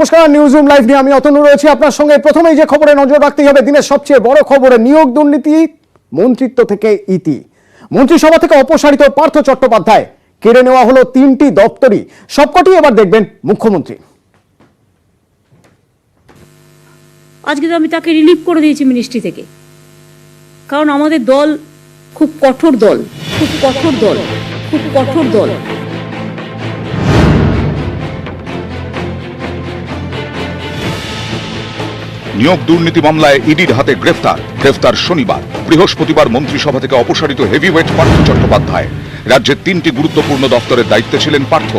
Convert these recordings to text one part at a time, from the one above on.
নমস্কার, news room live নিয়ে আমি অতনু রয়েছি আপনার সঙ্গে। প্রথমেই যে খবরে নজর রাখতেই হবে, দিনের সবচেয়ে বড় খবরে নিয়োগ দুর্নীতি, মন্ত্রিত্ব থেকে ইতি। মন্ত্রিসভা থেকে অপসারিত পার্থ চট্টোপাধ্যায়, কেড়ে নেওয়া হলো 3টি দপ্তরই, সবকটি এবার দেখবেন মুখ্যমন্ত্রী। আজকে তো আমি তাকে রিলিভ করে দিয়েছি মিনিস্ট্রি থেকে, কারণ আমাদের দল খুব কঠোর দল, খুব কঠোর দল, খুব কঠোর দল। নিয়োগ দুর্নীতি মামলায় ইডির হাতে গ্রেফতার শনিবার। বৃহস্পতিবার মন্ত্রিসভা থেকে অপসারিত হেভিওয়েট পার্থ চট্টোপাধ্যায়। রাজ্যের 3টি গুরুত্বপূর্ণ দপ্তরের দায়িত্বে ছিলেন পার্থ।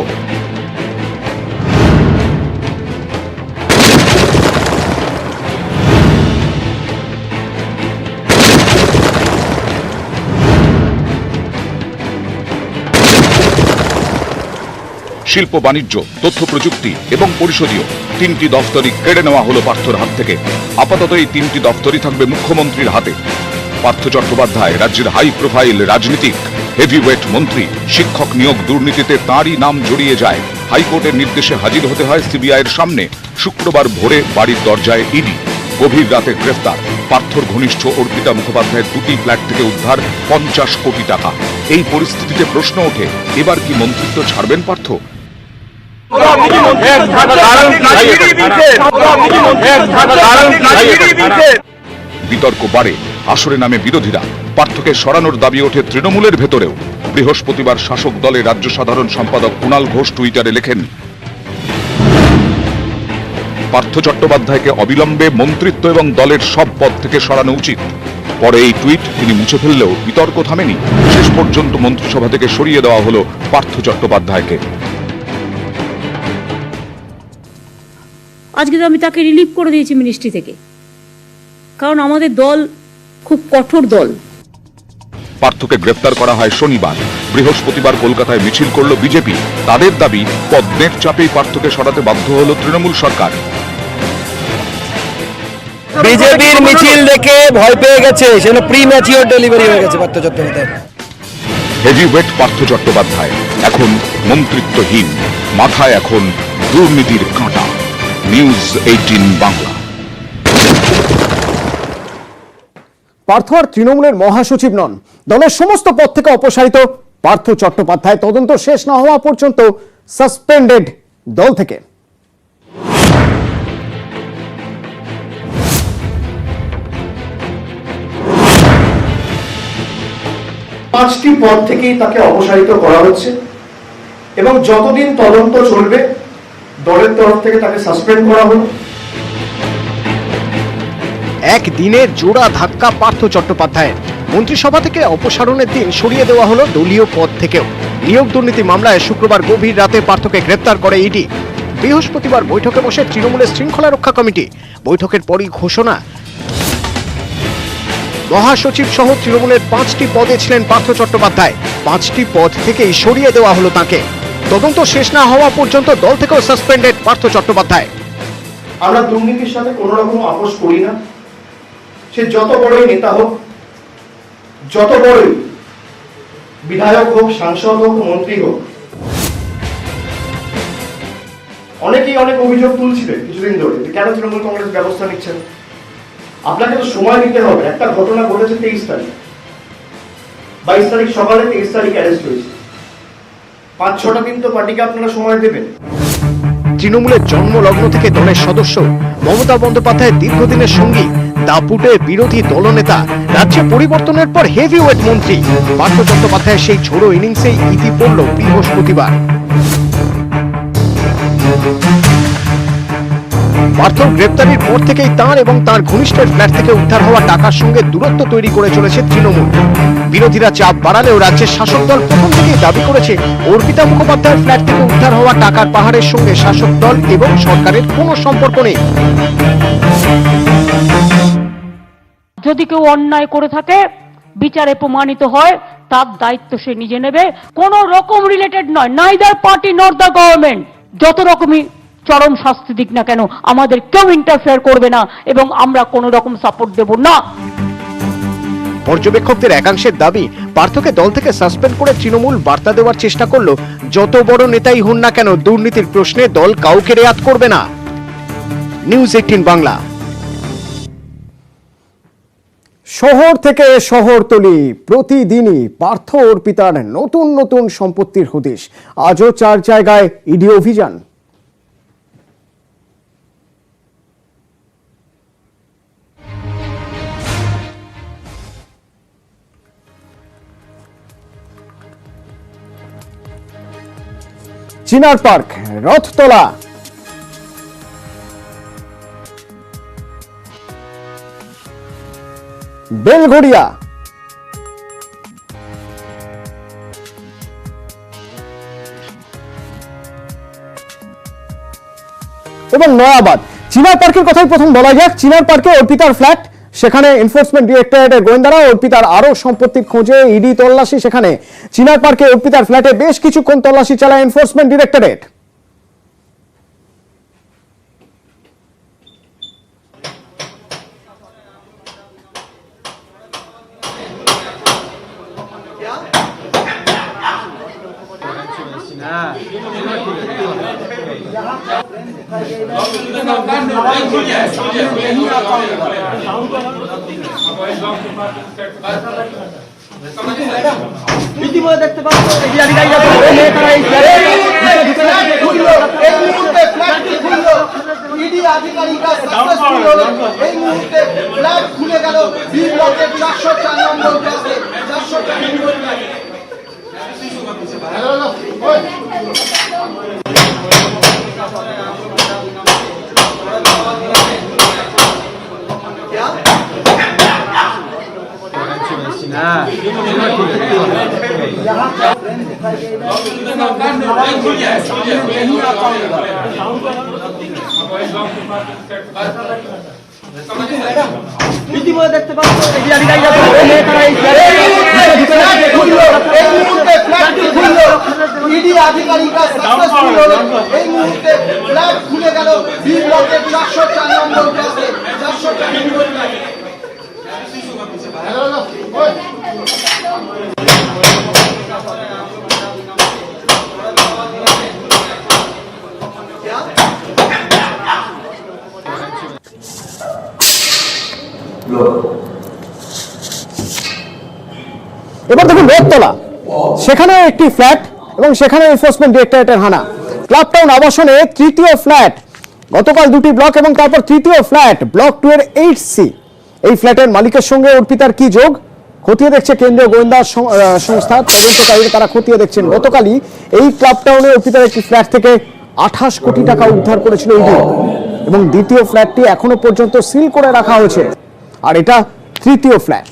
শিল্প, বাণিজ্য, তথ্য প্রযুক্তি এবং পরিষদীয় 3টি দফতরই কেড়ে নেওয়া হলো পার্থর হাত থেকে। আপাতত এই 3টি দফতরই থাকবে মুখ্যমন্ত্রীর হাতে। পার্থ চট্টোপাধ্যায় রাজ্যের হাই প্রোফাইল রাজনীতিক, হেভিওয়েট মন্ত্রী। শিক্ষক নিয়োগ দুর্নীতিতে তাঁরই নাম জড়িয়ে যায়। হাইকোর্টের নির্দেশে হাজির হতে হয় সিবিআইয়ের সামনে। শুক্রবার ভোরে বাড়ির দরজায় ইডি। গভীর রাতে গ্রেফতার। পার্থর ঘনিষ্ঠ অর্পিতা মুখোপাধ্যায়ের 2টি ফ্ল্যাট থেকে উদ্ধার 50 কোটি টাকা। এই পরিস্থিতিতে প্রশ্ন ওঠে, এবার কি মন্ত্রিত্ব ছাড়বেন পার্থ? বিতর্ক বাড়ে, আসরে নামে বিরোধীরা। পার্থকে সরানোর দাবি ওঠে তৃণমূলের ভেতরেও। বৃহস্পতিবার শাসক দলের রাজ্য সাধারণ সম্পাদক কুণাল ঘোষ টুইটারে লেখেন, পার্থ চট্টোপাধ্যায়কে অবিলম্বে মন্ত্রিত্ব এবং দলের সব পদ থেকে সরানো উচিত। পরে এই টুইট তিনি মুছে ফেললেও বিতর্ক থামেনি। শেষ পর্যন্ত মন্ত্রিসভা থেকে সরিয়ে দেওয়া হলো পার্থ চট্টোপাধ্যায়কে। আজকে তো আমি তাকে রিলিভ করে দিয়েছি মিনিস্ট্রি থেকে, কারণ আমাদের দল খুব কঠোর দল। পার্থকে গ্রেফতার করা হয় শনিবার। বৃহস্পতিবার কলকাতায় মিছিল করল বিজেপি। তাদের দাবি, পদ্মের চাপেই পার্থকে সরাতে বাধ্য হল তৃণমূল সরকার। বিজেপির মিছিল দেখে ভয় পেয়ে গেছে, সেজন্য প্রিম্যাচিওর ডেলিভারি হয়ে গেছে পার্থ চট্টোপাধ্যায়। হেভিওয়েট পার্থ চট্টোপাধ্যায় এখন মন্ত্রিত্বহীন, মাথায় এখন দুর্নীতির কাঁটা। নিউজ 18 বাংলা। পার্থ আর তৃণমূলের মহাসচিব নন। দলের সমস্ত পদ থেকে অপসারিত পার্থ চট্টোপাধ্যায়, তদন্ত শেষ না হওয়া পর্যন্ত সাসপেন্ডেড দল থেকে। পাঁচটি পদ থেকেই তাকে অপসারিত করা হচ্ছে এবং যতদিন তদন্ত চলবে দলের তরফ থেকে তাকে সাসপেন্ড করা হলো। একদিনের জোড়া ধাক্কা পার্থ চট্টোপাধ্যায়ের। মন্ত্রিসভা থেকে অপসারণের দিন সরিয়ে দেওয়া হলো দলীয় পদ থেকেও। নিয়োগ দুর্নীতি মামলায় শুক্রবার গভীর রাতে পার্থকে গ্রেফতার করে ইডি। বৃহস্পতিবার বৈঠকে বসে তৃণমূলের শৃঙ্খলা রক্ষা কমিটি। বৈঠকের পরই ঘোষণা, মহাসচিব সহ তৃণমূলের 5টি পদে ছিলেন পার্থ চট্টোপাধ্যায়। 5টি পদ থেকেই সরিয়ে দেওয়া হলো তাকে। তদন্ত শেষ না হওয়া পর্যন্ত দল থেকেও সাসপেন্ডেড পার্থ চট্টোপাধ্যায়। আমরা দুর্নীতির সাথে কোনো রকম আপোষ করি না। সে যত বড়ই নেতা হোক, যত বড়ই বিধায়ক হোক, সাংসদ হোক, মন্ত্রী হোক। অনেকেই অনেক অভিযোগ তুলছিলেন কিছুদিন ধরে, কেন তৃণমূল কংগ্রেস ব্যবস্থা নিচ্ছেন। আপনাকে তো সময় দিতে হবে। একটা ঘটনা ঘটেছে 23 তারিখ, 22 তারিখ সকালে, 23 তারিখ অ্যারেস্ট হয়েছে। 5-6টা দিন তো পার্টিকে আপনারা সময় দেবেন। তৃণমূলের জন্মলগ্ন থেকে দলের সদস্য, মমতা বন্দ্যোপাধ্যায়ের দীর্ঘদিনের সঙ্গী, দাপুটের বিরোধী দলনেতা, রাজ্যে পরিবর্তনের পর হেভিওয়েট মন্ত্রী পার্থ চট্টোপাধ্যায়ের সেই ঝোড়ো ইনিংসেই ইতি পড়ল বৃহস্পতিবার। পার্থর গ্রেপ্তারির পর থেকেই তাঁর এবং তাঁর ঘনিষ্ঠের ফ্ল্যাট থেকে উদ্ধার হওয়া টাকার সঙ্গে দূরত্ব তৈরি করে চলেছে তৃণমূল। বিরোধীরা চাপ বাড়ালেও রাজ্যের শাসক দল প্রথম থেকেই দাবি করেছে অর্পিতা মুখোপাধ্যায়ের ফ্ল্যাট থেকে উদ্ধার হওয়া টাকার পাহাড়ের সঙ্গে শাসক দল এবং সরকারের কোনো সম্পর্ক নেই। যদি কেউ অন্যায় করে থাকে, বিচারে প্রমাণিত হয়, তার দায়িত্ব সে নিজে নেবে। কোন রকম রিলেটেড নয়, neither party not the government. যত রকমই চরম শাস্তি দিক না কেন, আমাদের কেউ ইন্টারফেয়ার করবে না এবং আমরা কোনো রকম সাপোর্ট দেব না। পর্যবেক্ষকদের একাংশের দাবি, পার্থকে দল থেকে সাসপেন্ড করে তৃণমূল বার্তা দেওয়ার চেষ্টা করলো, যত বড় নেতাই হন না কেন দুর্নীতির প্রশ্নে দল কাউকে রেয়াত করবে না। নিউজ 18 বাংলা। শহর থেকে শহরতলি প্রতিদিনই পার্থ অর্পিতার নতুন নতুন সম্পত্তির হদিশ। আজও 4 জায়গায় ইডি অভিযান। চিনার পার্ক, রথতলা, বেলঘড়িয়া, এবং নয়াবাদ। চিনার পার্কের কথাই প্রথম বলা যাক। চিনার পার্কে অর্পিতার ফ্ল্যাট, সেখানে এনফোর্সমেন্ট ডিরেক্টরেটের গোয়েন্দারা অর্পিতার আরো সম্পত্তির খোঁজে ইডি তল্লাশি। সেখানে চিনার পার্কে অর্পিতার ফ্ল্যাটে বেশ কিছুক্ষণ তল্লাশি চালায় এনফোর্সমেন্ট ডিরেক্টরেট। দেখতে পাচ্ছ ইডি আধিকারিকরা সাকসেসফুল হলো। এই মুহূর্তে ফ্ল্যাট খুলে গেল বি ব্লকের 404 নম্বর ফ্ল্যাটে। 404 নম্বর ফ্ল্যাটে দেখতে পাচ্ছ ইডি আধিকারিকরা সাকসেসফুল হলো। এই মুহূর্তে ফ্ল্যাট খুলে গেল বি ব্লকের 404 নম্বর ফ্ল্যাটে। 404 নম্বর ফ্ল্যাটে এবার দেখুন রথতলা, সেখানে একটি ফ্ল্যাট এবং সেখানে এনফোর্সমেন্ট ডিরেক্টরেটের হানা। ক্লাব টাউন আবাসনে তৃতীয় ফ্ল্যাট, গতকাল 2টি ব্লক এবং তারপর তৃতীয় ফ্ল্যাট ব্লক 2 এর 8C। এই ফ্ল্যাটের মালিকের সঙ্গে অর্পিতার কি যোগ খতিয়ে দেখছে কেন্দ্রীয় গোয়েন্দা সংস্থা তদন্তকারীরা। তারা খতিয়ে দেখছেন। গতকালই এই ক্লাব টাউনে অর্পিতার একটি ফ্ল্যাট থেকে 28 কোটি টাকা উদ্ধার করেছিল ইডি এবং দ্বিতীয় ফ্ল্যাটটি এখনো পর্যন্ত সিল করে রাখা হয়েছে। আর এটা তৃতীয় ফ্ল্যাট।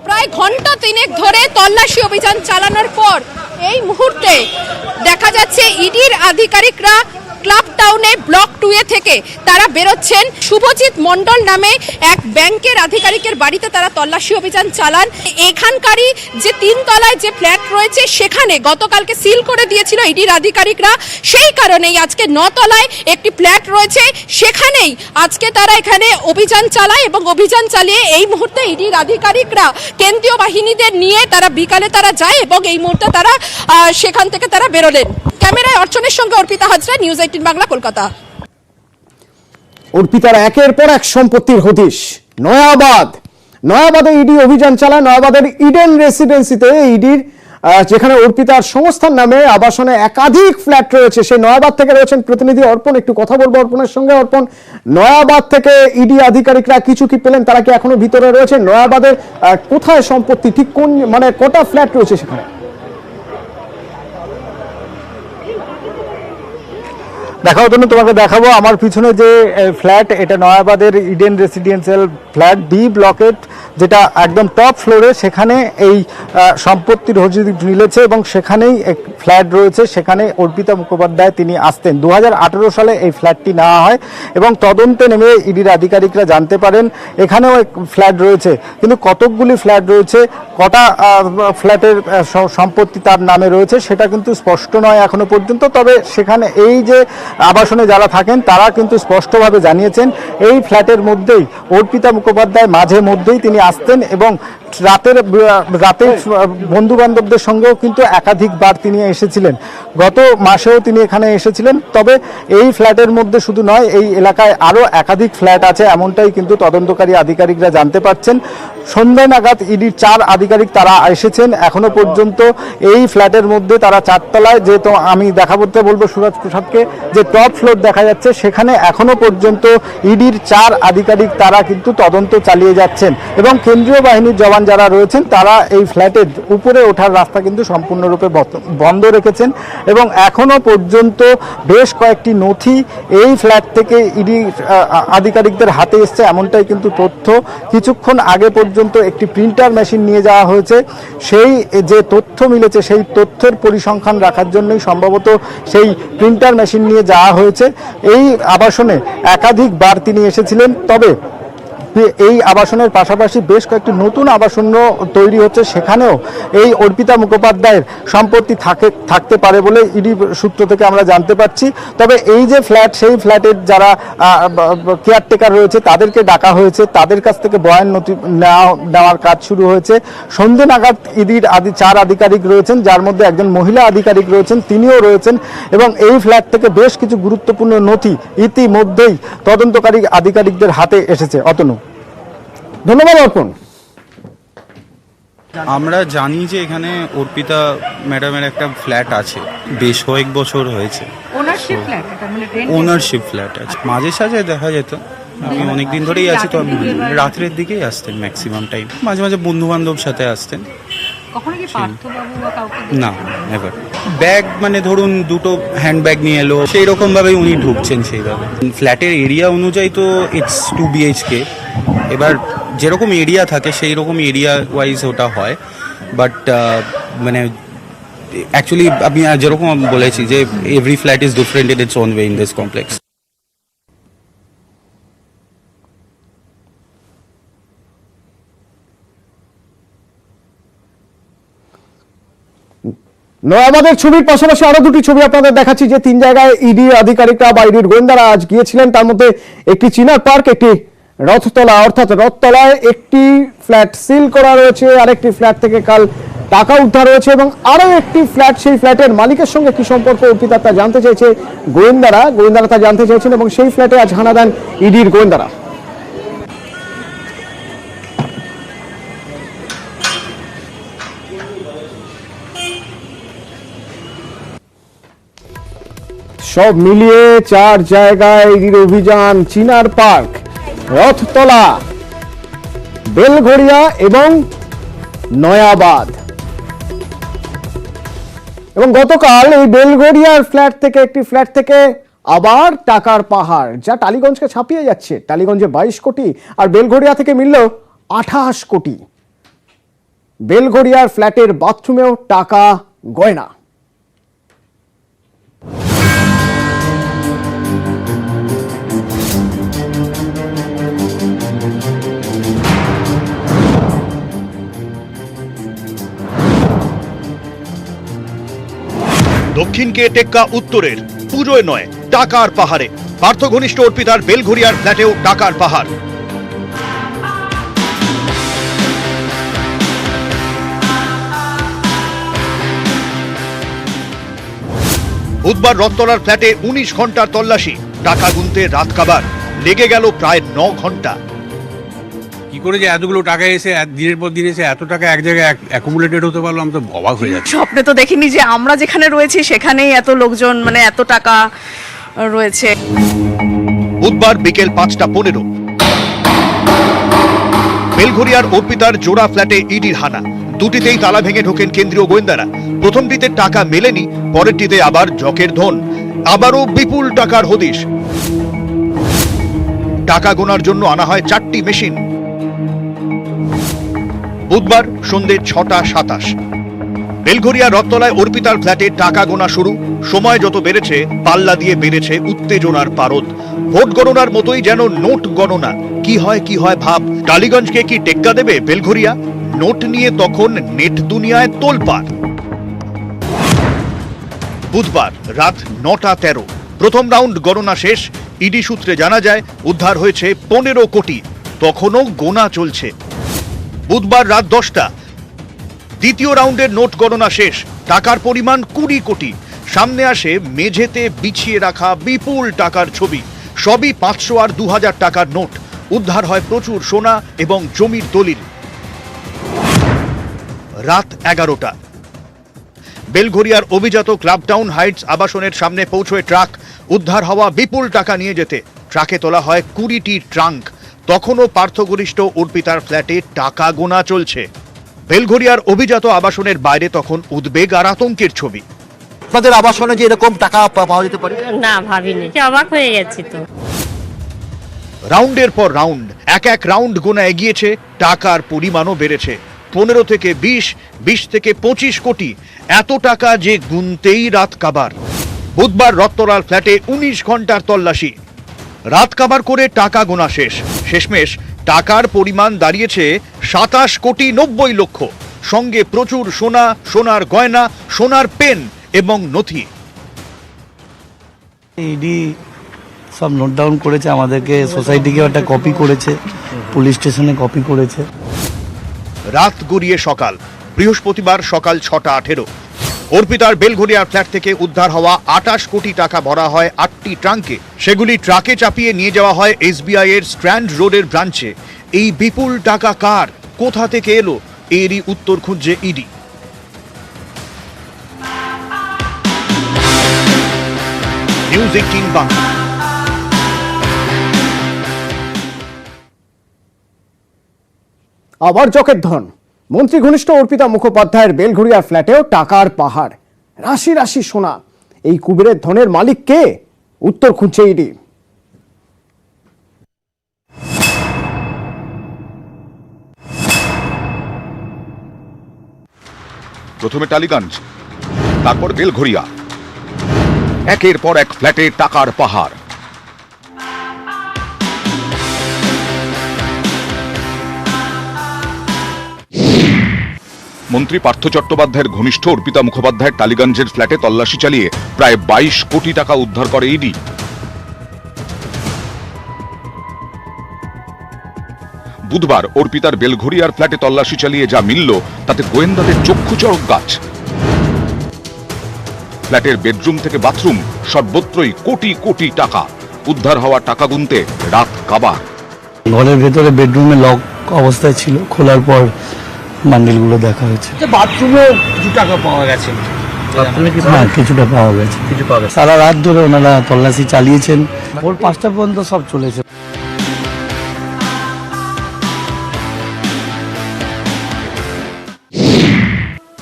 প্রায় ঘন্টা 3 ধরে তল্লাশি অভিযান চালানোর পর এই মুহূর্তে দেখা যাচ্ছে ইডির আধিকারিকরা ক্লাব টাউনে ব্লক 2 থেকে তারা বেরোচ্ছেন। শুভজিৎ মণ্ডল নামে এক ব্যাংকের আধিকারিকের বাড়িতে তারা তল্লাশি অভিযান চালান। এখানকারই যে 3 তলায় যে ফ্ল্যাট রয়েছে সেখানে গতকালকে সিল করে দিয়েছিল ইডির আধিকারিকরা। সেই কারণেই আজকে 9 তলায় একটি ফ্ল্যাট রয়েছে, সেখানেই আজকে তারা এখানে অভিযান চালায় এবং অভিযান চালিয়ে এই মুহূর্তে ইডির আধিকারিকরা কেন্দ্রীয় বাহিনীদের নিয়ে তারা বিকালে তারা যায় এবং এই মুহূর্তে তারা সেখান থেকে তারা বেরোলেন। ক্যামেরায় অর্চনের সঙ্গে অর্পিতা হাজরা, নিউজ 18 বাংলা, কলকাতা। অর্পিতার একের পর এক সম্পত্তির হদিশ। নয়াবাদে ইডি অভিযান চালায়। নয়াবাদের ইডেন রেসিডেন্সিতে ইডির যেখানে অর্পিতার সংস্থার নামে আবাসনে একাধিক ফ্ল্যাট রয়েছে। সেই নয়াবাদ থেকে রয়েছেন প্রতিনিধি অর্পণ। একটু কথা বলবো অর্পণের সঙ্গে। অর্পণ, নয়াবাদ থেকে ইডি আধিকারিকরা কিছু কি পেলেন? তারা কি এখনো ভিতরে রয়েছে? নয়াবাদের কোথায় সম্পত্তি, ঠিক কোন মানে কটা ফ্ল্যাট রয়েছে সেখানে? দেখার জন্য তোমাকে দেখাবো আমার পিছনে যে ফ্ল্যাট, এটা নয়াবাদের ইডেন রেসিডেন্সিয়াল ফ্ল্যাট বি ব্লকের, যেটা একদম টপ ফ্লোরে। সেখানে এই সম্পত্তির হদিশ মিলেছে এবং সেখানেই এক ফ্ল্যাট রয়েছে। সেখানে অর্পিতা মুখোপাধ্যায় তিনি আসতেন। 2018 সালে এই ফ্ল্যাটটি নেওয়া হয় এবং তদন্তে নেমে ইডির আধিকারিকরা জানতে পারেন এখানেও এক ফ্ল্যাট রয়েছে। কিন্তু কতকগুলি ফ্ল্যাট রয়েছে, কটা ফ্ল্যাটের সম্পত্তি তার নামে রয়েছে সেটা কিন্তু স্পষ্ট নয় এখনো পর্যন্ত। তবে সেখানে এই যে আবাসনে যারা থাকেন তারা কিন্তু স্পষ্টভাবে জানিয়েছেন এই ফ্ল্যাটের মধ্যেই অর্পিতা মুখোপাধ্যায় মাঝে মধ্যেই তিনি আসতেন এবং রাতে বন্ধু বান্ধবদের সঙ্গেও কিন্তু একাধিকবার তিনি এসেছিলেন। গত মাসেও তিনি এখানে এসেছিলেন। তবে এই ফ্ল্যাটের মধ্যে শুধু নয়, এই এলাকায় আরও একাধিক ফ্ল্যাট আছে, এমনটাই কিন্তু তদন্তকারী আধিকারিকরা জানতে পারছেন। সন্ধ্যা নাগাদ ইডির 4 আধিকারিক তারা এসেছেন। এখনো পর্যন্ত এই ফ্ল্যাটের মধ্যে তারা 4 তলায়, যেহেতু আমি দেখাতে বলবো সুরাজ প্রসাদকে, যে টপ ফ্লোর দেখা যাচ্ছে সেখানে এখনো পর্যন্ত ইডির 4 আধিকারিক তারা কিন্তু তদন্ত চালিয়ে যাচ্ছেন এবং কেন্দ্রীয় বাহিনীর জওয়ান যারা রয়েছেন তারা এই ফ্ল্যাটের উপরে ওঠার রাস্তা কিন্তু সম্পূর্ণরূপে বন্ধ রেখেছেন এবং এখনো পর্যন্ত বেশ কয়েকটি নথি এই ফ্ল্যাট থেকে ইডি আধিকারিকদের হাতে এসছে, এমনটাই কিন্তু তথ্য। কিছুক্ষণ আগে পর্যন্ত একটি প্রিন্টার মেশিন নিয়ে যাওয়া হয়েছে। সেই যে তথ্য মিলেছে সেই তথ্যের পরিসংখ্যান রাখার জন্যই সম্ভবত সেই প্রিন্টার মেশিন নিয়ে যাওয়া হয়েছে। এই আবাসনে একাধিকবার তিনি এসেছিলেন। তবে এই আবাসনের পাশাপাশি বেশ কয়েকটি নতুন আবাসন তৈরি হচ্ছে, সেখানেও এই অর্পিতা মুখোপাধ্যায়ের সম্পত্তি থাকতে পারে বলে ইডি সূত্র থেকে আমরা জানতে পারছি। তবে এই যে ফ্ল্যাট, সেই ফ্ল্যাটের যারা কেয়ারটেকার রয়েছে তাদেরকে ডাকা হয়েছে, তাদের কাছ থেকে বয়ান নথি নেওয়ার কাজ শুরু হয়েছে। সন্ধ্যে নাগাদ ইডির 4 আধিকারিক রয়েছেন, যার মধ্যে একজন মহিলা আধিকারিক রয়েছেন, তিনিও রয়েছেন এবং এই ফ্ল্যাট থেকে বেশ কিছু গুরুত্বপূর্ণ নথি ইতিমধ্যেই তদন্তকারী আধিকারিকদের হাতে এসেছে। অতনু, ধন্যবাদ অর্পণ। আমরা জানি যে এখানে অর্পিতা ম্যাডামের একটা ফ্ল্যাট আছে, বেশ কয়েক বছর হয়েছে ওনারশিপ ফ্ল্যাট আছে। মাঝে সাঝে দেখা যেত, আমি অনেকদিন ধরেই আছি, তো আমি রাত্রের দিকেই আসতেন ম্যাক্সিমাম টাইম। মাঝে মাঝে বন্ধু বান্ধব সাথে আসতেন। না, নেভার। ব্যাগ মানে ধরুন 2টো হ্যান্ড ব্যাগ নিয়ে এলো, সেই রকম ভাবেই উনি ঢুকছেন সেইভাবে। ফ্ল্যাটের এরিয়া অনুযায়ী তো ইটস 2 BHK, এবার যেরকম এরিয়া থাকে সেই রকম এরিয়া ওয়াইজ ওটা হয়। বাট মানে অ্যাকচুয়ালি আমি যেরকম বলেছি যে every flat is different in its own way in this complex. নয়াবাদের ছবির পাশাপাশি আরো 2টি ছবি আপনাদের দেখাচ্ছি, যে 3 জায়গায় ইডি আধিকারিকরা বা ইডির গোয়েন্দারা আজ গিয়েছিলেন। তার মধ্যে একটি চিনার পার্ক, একটি রথতলা, অর্থাৎ রথতলায় একটি ফ্ল্যাট সিল করা রয়েছে, আরেকটি ফ্ল্যাট থেকে কাল টাকা উদ্ধার হয়েছে এবং আরো একটি ফ্ল্যাট, সেই ফ্ল্যাটের মালিকের সঙ্গে কি সম্পর্ক অর্পিতা তা জানতে চাইছে গোয়েন্দারা তা জানতে চাইছেন এবং সেই ফ্ল্যাটে আজ হানা দেন ইডির গোয়েন্দারা। সব মিলিয়ে 4 জায়গায় ইডির অভিযান, চিনার পার্ক, রথতলা, বেলঘড়িয়া এবং নয়াবাদ। এবং গতকাল এই বেলঘড়িয়ার একটি ফ্ল্যাট থেকে আবার টাকার পাহাড়, যা টালিগঞ্জকে ছাপিয়ে যাচ্ছে। টালিগঞ্জে 22 কোটি আর বেলঘড়িয়া থেকে মিলল 28 কোটি। বেলঘড়িয়ার ফ্ল্যাটের বাথরুমেও টাকা, গয়না। দক্ষিণকে টেক্কা উত্তরের, পুজোয় নয় টাকার পাহাড়ে। পার্থ ঘনিষ্ঠ অর্পিতার বেলঘড়িয়ার ফ্ল্যাটেও টাকার পাহাড়। বুধবার রথতলার ফ্ল্যাটে 19 ঘন্টার তল্লাশি, টাকা গুনতে রাত কাবার, লেগে গেল প্রায় 9 ঘন্টা। কি করে যে এতগুলো টাকা এসে দিনের পর দিন এসে এত টাকা এক জায়গায় অ্যাকুমুলেটেড হতে পারলো, আমি তো অবাক হয়ে যাচ্ছি। স্বপ্নে তো দেখিনি যে আমরা যেখানে রয়েছি সেখানেই এত লোকজন, মানে এত টাকা রয়েছে। বুধবার বিকেল 5:15 বেলঘড়িয়ার অর্পিতার জোড়া ফ্ল্যাটে ইডির হানা। দুটিতেই তালা ভেঙে ঢোকেন কেন্দ্রীয় গোয়েন্দারা। প্রথমটিতে টাকা মেলেনি, পরেরটিতে আবার জকের ধন, আবারও বিপুল টাকার হদিশ। টাকা গোনার জন্য আনা হয় 4টি মেশিন। বুধবার সন্ধ্যে 6:27 বেলঘড়িয়া রথতলায় অর্পিতার ফ্ল্যাটে টাকা গোনা শুরু। সময় যত বেড়েছে পাল্লা দিয়ে বেড়েছে উত্তেজনার পারদ। ভোট গণনার মতোই যেন নোট গণনা। কি হয় ভাব। টালিগঞ্জকে কি টেক্কা দেবে বেলঘড়িয়া? নোট নিয়ে তখন নেট দুনিয়ায় তোলপাড়। বুধবার রাত 9:13 প্রথম রাউন্ড গণনা শেষ। ইডি সূত্রে জানা যায় উদ্ধার হয়েছে 15 কোটি, তখনও গোনা চলছে। বুধবার রাত 10টা দ্বিতীয় রাউন্ডের নোট গণনা শেষ। টাকার পরিমাণ 20 কোটি। সামনে আসে মেঝেতে বিছিয়ে রাখা বিপুল টাকার ছবি। সবই 500 আর 2000 টাকার নোট। উদ্ধার হয় প্রচুর সোনা এবং জমির দলিল। রাত 11টা বেলঘরিয়ার অভিজাত ক্লাবটাউন হাইটস আবাসনের সামনে পৌঁছয় ট্রাক। উদ্ধার হওয়া বিপুল টাকা নিয়ে যেতে ট্রাকে তোলা হয় 20টি ট্রাঙ্ক। তখনও পার্থগরিষ্ঠ অর্পিতার ফ্ল্যাটে টাকা গোনা চলছে। বেলঘরিয়ার অভিজাত আবাসনের বাইরে তখন উদ্বেগ আর আতঙ্কের ছবি। আপনাদের আবাসনে যে এরকম টাকা পাওয়া যেতে পারে? না, ভাবিনি, অবাক হয়ে গেছি তো। রাউন্ডের পর রাউন্ড, এক রাউন্ড গোনা এগিয়েছে, টাকার পরিমাণও বেড়েছে। 15 থেকে 20, 20 থেকে 25 কোটি। এত টাকা যে গুনতেই রাত কাবার। বুধবার রত্তলাল ফ্ল্যাটে 19 ঘন্টার তল্লাশি। রাত কাবার করে টাকা গোনা শেষ। শেষমেশ টাকার পরিমাণ দাঁড়িয়েছে 27 কোটি 90 লক্ষ। সঙ্গে প্রচুর সোনা, সোনার গয়না, সোনার পেন এবং নথি। ইডি সব নোট ডাউন করেছে, আমাদেরকে সোসাইটিকে একটা কপি করেছে, পুলিশ স্টেশনে কপি করেছে। রাত গড়িয়ে সকাল। বৃহস্পতিবার সকাল 6:18। অর্পিতার বেলঘরিয়ার ফ্ল্যাট থেকে উদ্ধার হওয়া 28 কোটি টাকা ভরা হয় 8টি ট্রাঙ্কে। সেগুলি ট্রাকে চাপিয়ে নিয়ে যাওয়া হয় SBI এর স্ট্র্যান্ড রোডের ব্রাঞ্চে। এই বিপুল টাকা কার, কোথা থেকে এলো, এরই উত্তর খুঁজছে ইডি। নিউজ 18 বাংলা। আবার চকের ধন। মন্ত্রী ঘনিষ্ঠ অর্পিতা মুখোপাধ্যায়ের বেলঘরিয়ার ফ্ল্যাটেও টাকার পাহাড়, রাশি রাশি সোনা। এই কুবেরের ধনের মালিক কে? উত্তর খুঁজছে ইডি। প্রথমে টালিগঞ্জ, তারপর বেলঘরিয়া। একের পর এক ফ্ল্যাটে টাকার পাহাড়। মন্ত্রী পার্থ চট্টোপাধ্যায়ের ঘনিষ্ঠ অর্পিতা মুখোপাধ্যায়ের টালিগঞ্জের ফ্ল্যাটে তল্লাশি চালিয়ে প্রায় 22 কোটি টাকা উদ্ধার করে ইডি। বুধবার অর্পিতার বেলঘরিয়ার ফ্ল্যাটে তল্লাশি চালিয়ে যা মিলল তাতে গোয়েন্দাদের চক্ষু চড়ক গাছ। ফ্ল্যাটের বেডরুম থেকে বাথরুম সর্বত্রই কোটি কোটি টাকা। উদ্ধার হওয়া টাকা গুনতে রাত কাবার। ঘরের ভেতরে বেডরুমে লক অবস্থায় ছিল, খোলার পর বান্ডিলগুলো দেখা হয়েছে। বাথরুমে কিছু টাকা পাওয়া গেছে। হ্যাঁ, কিছুটা পাওয়া গেছে। সারা রাত ধরে ওনারা তল্লাশি চালিয়েছেন, ভোর 5টা পর্যন্ত সব চলেছে।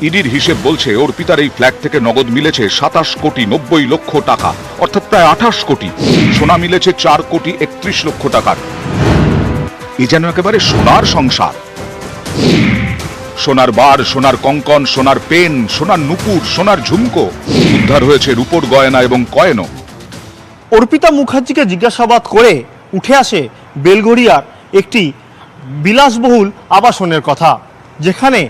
ইডির হিসেব বলছে অর্পিতার এই ফ্ল্যাট থেকে নগদ মিলেছে 27 কোটি 90 লক্ষ টাকা, অর্থাৎ প্রায় 28 কোটি। সোনা মিলেছে 4 কোটি 31 লক্ষ টাকার। এ যেন একেবারে সোনার সংসার। সোনার বার, সোনার কঙ্কন, সোনার পেন, সোনার নুপুর, সোনার ঝুমকো। উদ্ধার হয়েছে রূপোর গয়না এবং কয়েনও। অর্পিতা মুখার্জিকে জিজ্ঞাসাবাদ করে উঠে আসে বেলঘরিয়ার একটি বিলাসবহুল আবাসনের কথা, যেখানে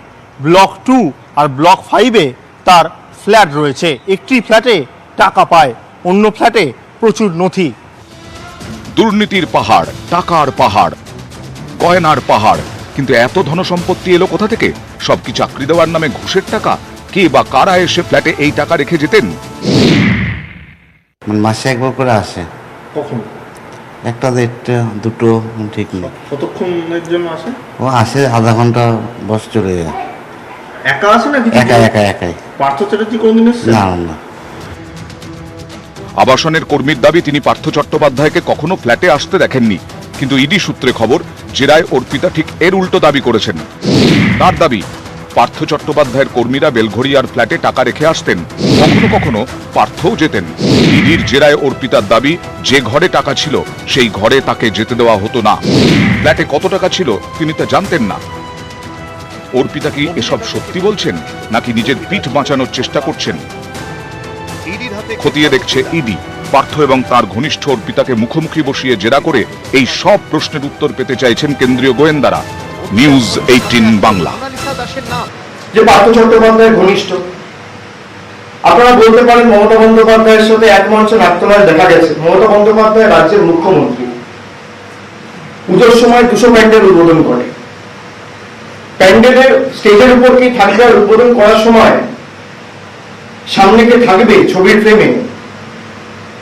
ব্লক 2 আর ব্লক 5-এ তার ফ্ল্যাট রয়েছে। একটি ফ্ল্যাটে টাকা পায়, অন্য ফ্ল্যাটে প্রচুর নথি। দুর্নীতির পাহাড়, টাকার পাহাড়, গয়নার পাহাড়। কিন্তু এত ধনসম্পত্তি এলো কোথা থেকে? সব কি চাকরি দেওয়ার নামে ঘুষের টাকা? কে বা কারা এসে ফ্ল্যাটে এই টাকা রেখে যেতেন? মাসে একবার করে আসে। কখন? একটা দেড়টা দুটো ঠিক নেই। কতক্ষণের জন্য আসে? ও আসে আধা ঘন্টা বস চলে যায়। একা আসে না? একাই। পার্থ চ্যাটার্জি কোনদিন এসেছে? না। আবাসনের কর্মীর দাবি তিনি পার্থ চট্টোপাধ্যায়কে কখনো ফ্ল্যাটে আসতে দেখেননি। কিন্তু ইডি সূত্রে খবর, জেরায় অর্পিতা ঠিক এর উল্টো দাবি করেছেন। তার দাবি, পার্থ চট্টোপাধ্যায়ের কর্মীরা বেলঘরিয়ার ফ্ল্যাটে টাকা রেখে আসতেন, কখনো কখনো পার্থও যেতেন। ইডির জেরায় অর্পিতার দাবি, যে ঘরে টাকা ছিল সেই ঘরে তাকে যেতে দেওয়া হতো না। ফ্ল্যাটে কত টাকা ছিল তিনি তা জানতেন না। অর্পিতা কি এসব সত্যি বলছেন, নাকি নিজের পিঠ বাঁচানোর চেষ্টা করছেন? খতিয়ে দেখছে ইডি। পার্থ এবং তার ঘনিষ্ঠ অর্পিতাকে মুখোমুখি বসিয়ে জেরা করে এই সব প্রশ্নের উত্তর পেতে চাইছেন কেন্দ্রীয় গোয়েন্দারা। নিউজ 18 বাংলা। যে পার্থ চট্টোপাধ্যায়ের ঘনিষ্ঠ, আপনারা বলতে পারেন মমতা বন্দ্যোপাধ্যায়ের সাথে এক মঞ্চে নাট্যময় দেখা গেছে। মমতা বন্দ্যোপাধ্যায় রাজ্যের মুখ্যমন্ত্রী, পুজোর সময় 200 প্যান্ডেল উদ্বোধন করে। প্যান্ডেলের স্টেজের উপর কি থাকবে আর উদ্বোধন করার সময় সামনে কে থাকবে ছবির ফ্রেমে,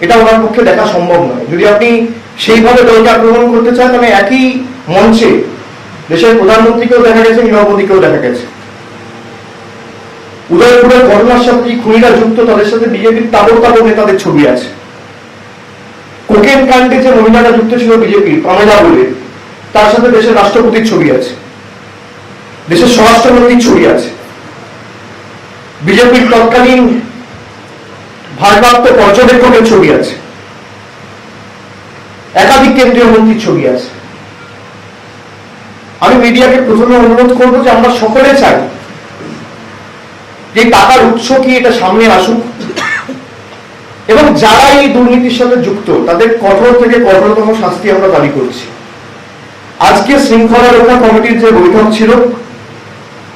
এটা ওনার পক্ষে দেখা সম্ভব নয়। যদি আপনি সেইভাবে দলকে আক্রমণ করতে চান, তাহলে একই মঞ্চে দেশের প্রধানমন্ত্রীকেও দেখা গেছে, গৃহমন্ত্রীকেও দেখা গেছে। উদয়পুরের ঘটনার সাথে খুনিরা যুক্ত, তাদের সাথে বিজেপির তাবড় তাবড় নেতাদের ছবি আছে। কোকেন কাণ্ডে যে মহিলারা যুক্ত ছিল বিজেপির, পামেলা বলে, তার সাথে দেশের রাষ্ট্রপতির ছবি আছে, দেশের স্বরাষ্ট্রমন্ত্রীর ছবি আছে, বিজেপির তৎকালীন ভারপ্রাপ্ত পর্যবেক্ষকের ছবি আছে, একাধিক কেন্দ্রীয় মন্ত্রীর ছবি আছে। আমি মিডিয়াকে প্রথমে অনুরোধ করবো যে আমরা সকলে চাই যে টাকার উৎস কি এটা সামনে আসুক, এবং যারা এই দুর্নীতির সাথে যুক্ত তাদের কঠোর থেকে কঠোরতম শাস্তি আমরা দাবি করছি। আজকে শৃঙ্খলা রক্ষা কমিটির যে বৈঠক ছিল,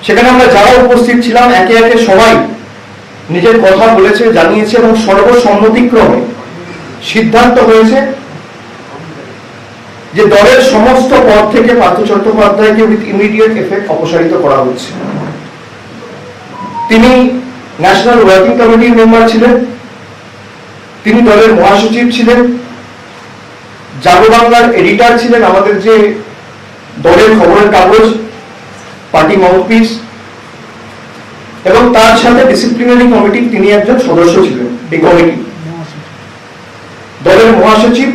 সেখানে আমরা যারা উপস্থিত ছিলাম একে একে সবাই নিজের কথা বলেছে, জানিয়েছে, এবং সর্বসম্মতিক্রমে সিদ্ধান্ত হয়েছে যে দলের সমস্ত পদ থেকে পার্থ চট্টোপাধ্যায়কে উইথ ইমিডিয়েট এফেক্ট অপসারিত করা হচ্ছে। তিনি ন্যাশনাল ওয়ার্কিং কমিটির মেম্বার ছিলেন, তিনি দলের মহাসচিব ছিলেন, জাগো বাংলার এডিটর ছিলেন, আমাদের যে দলের খবরের কাগজ, পার্টি মাউথপিস, এবং তার সাথে ডিসিপ্লিনারি কমিটির তিনি একজন সদস্য ছিলেন। এই কমিটি দলের মহাসচিব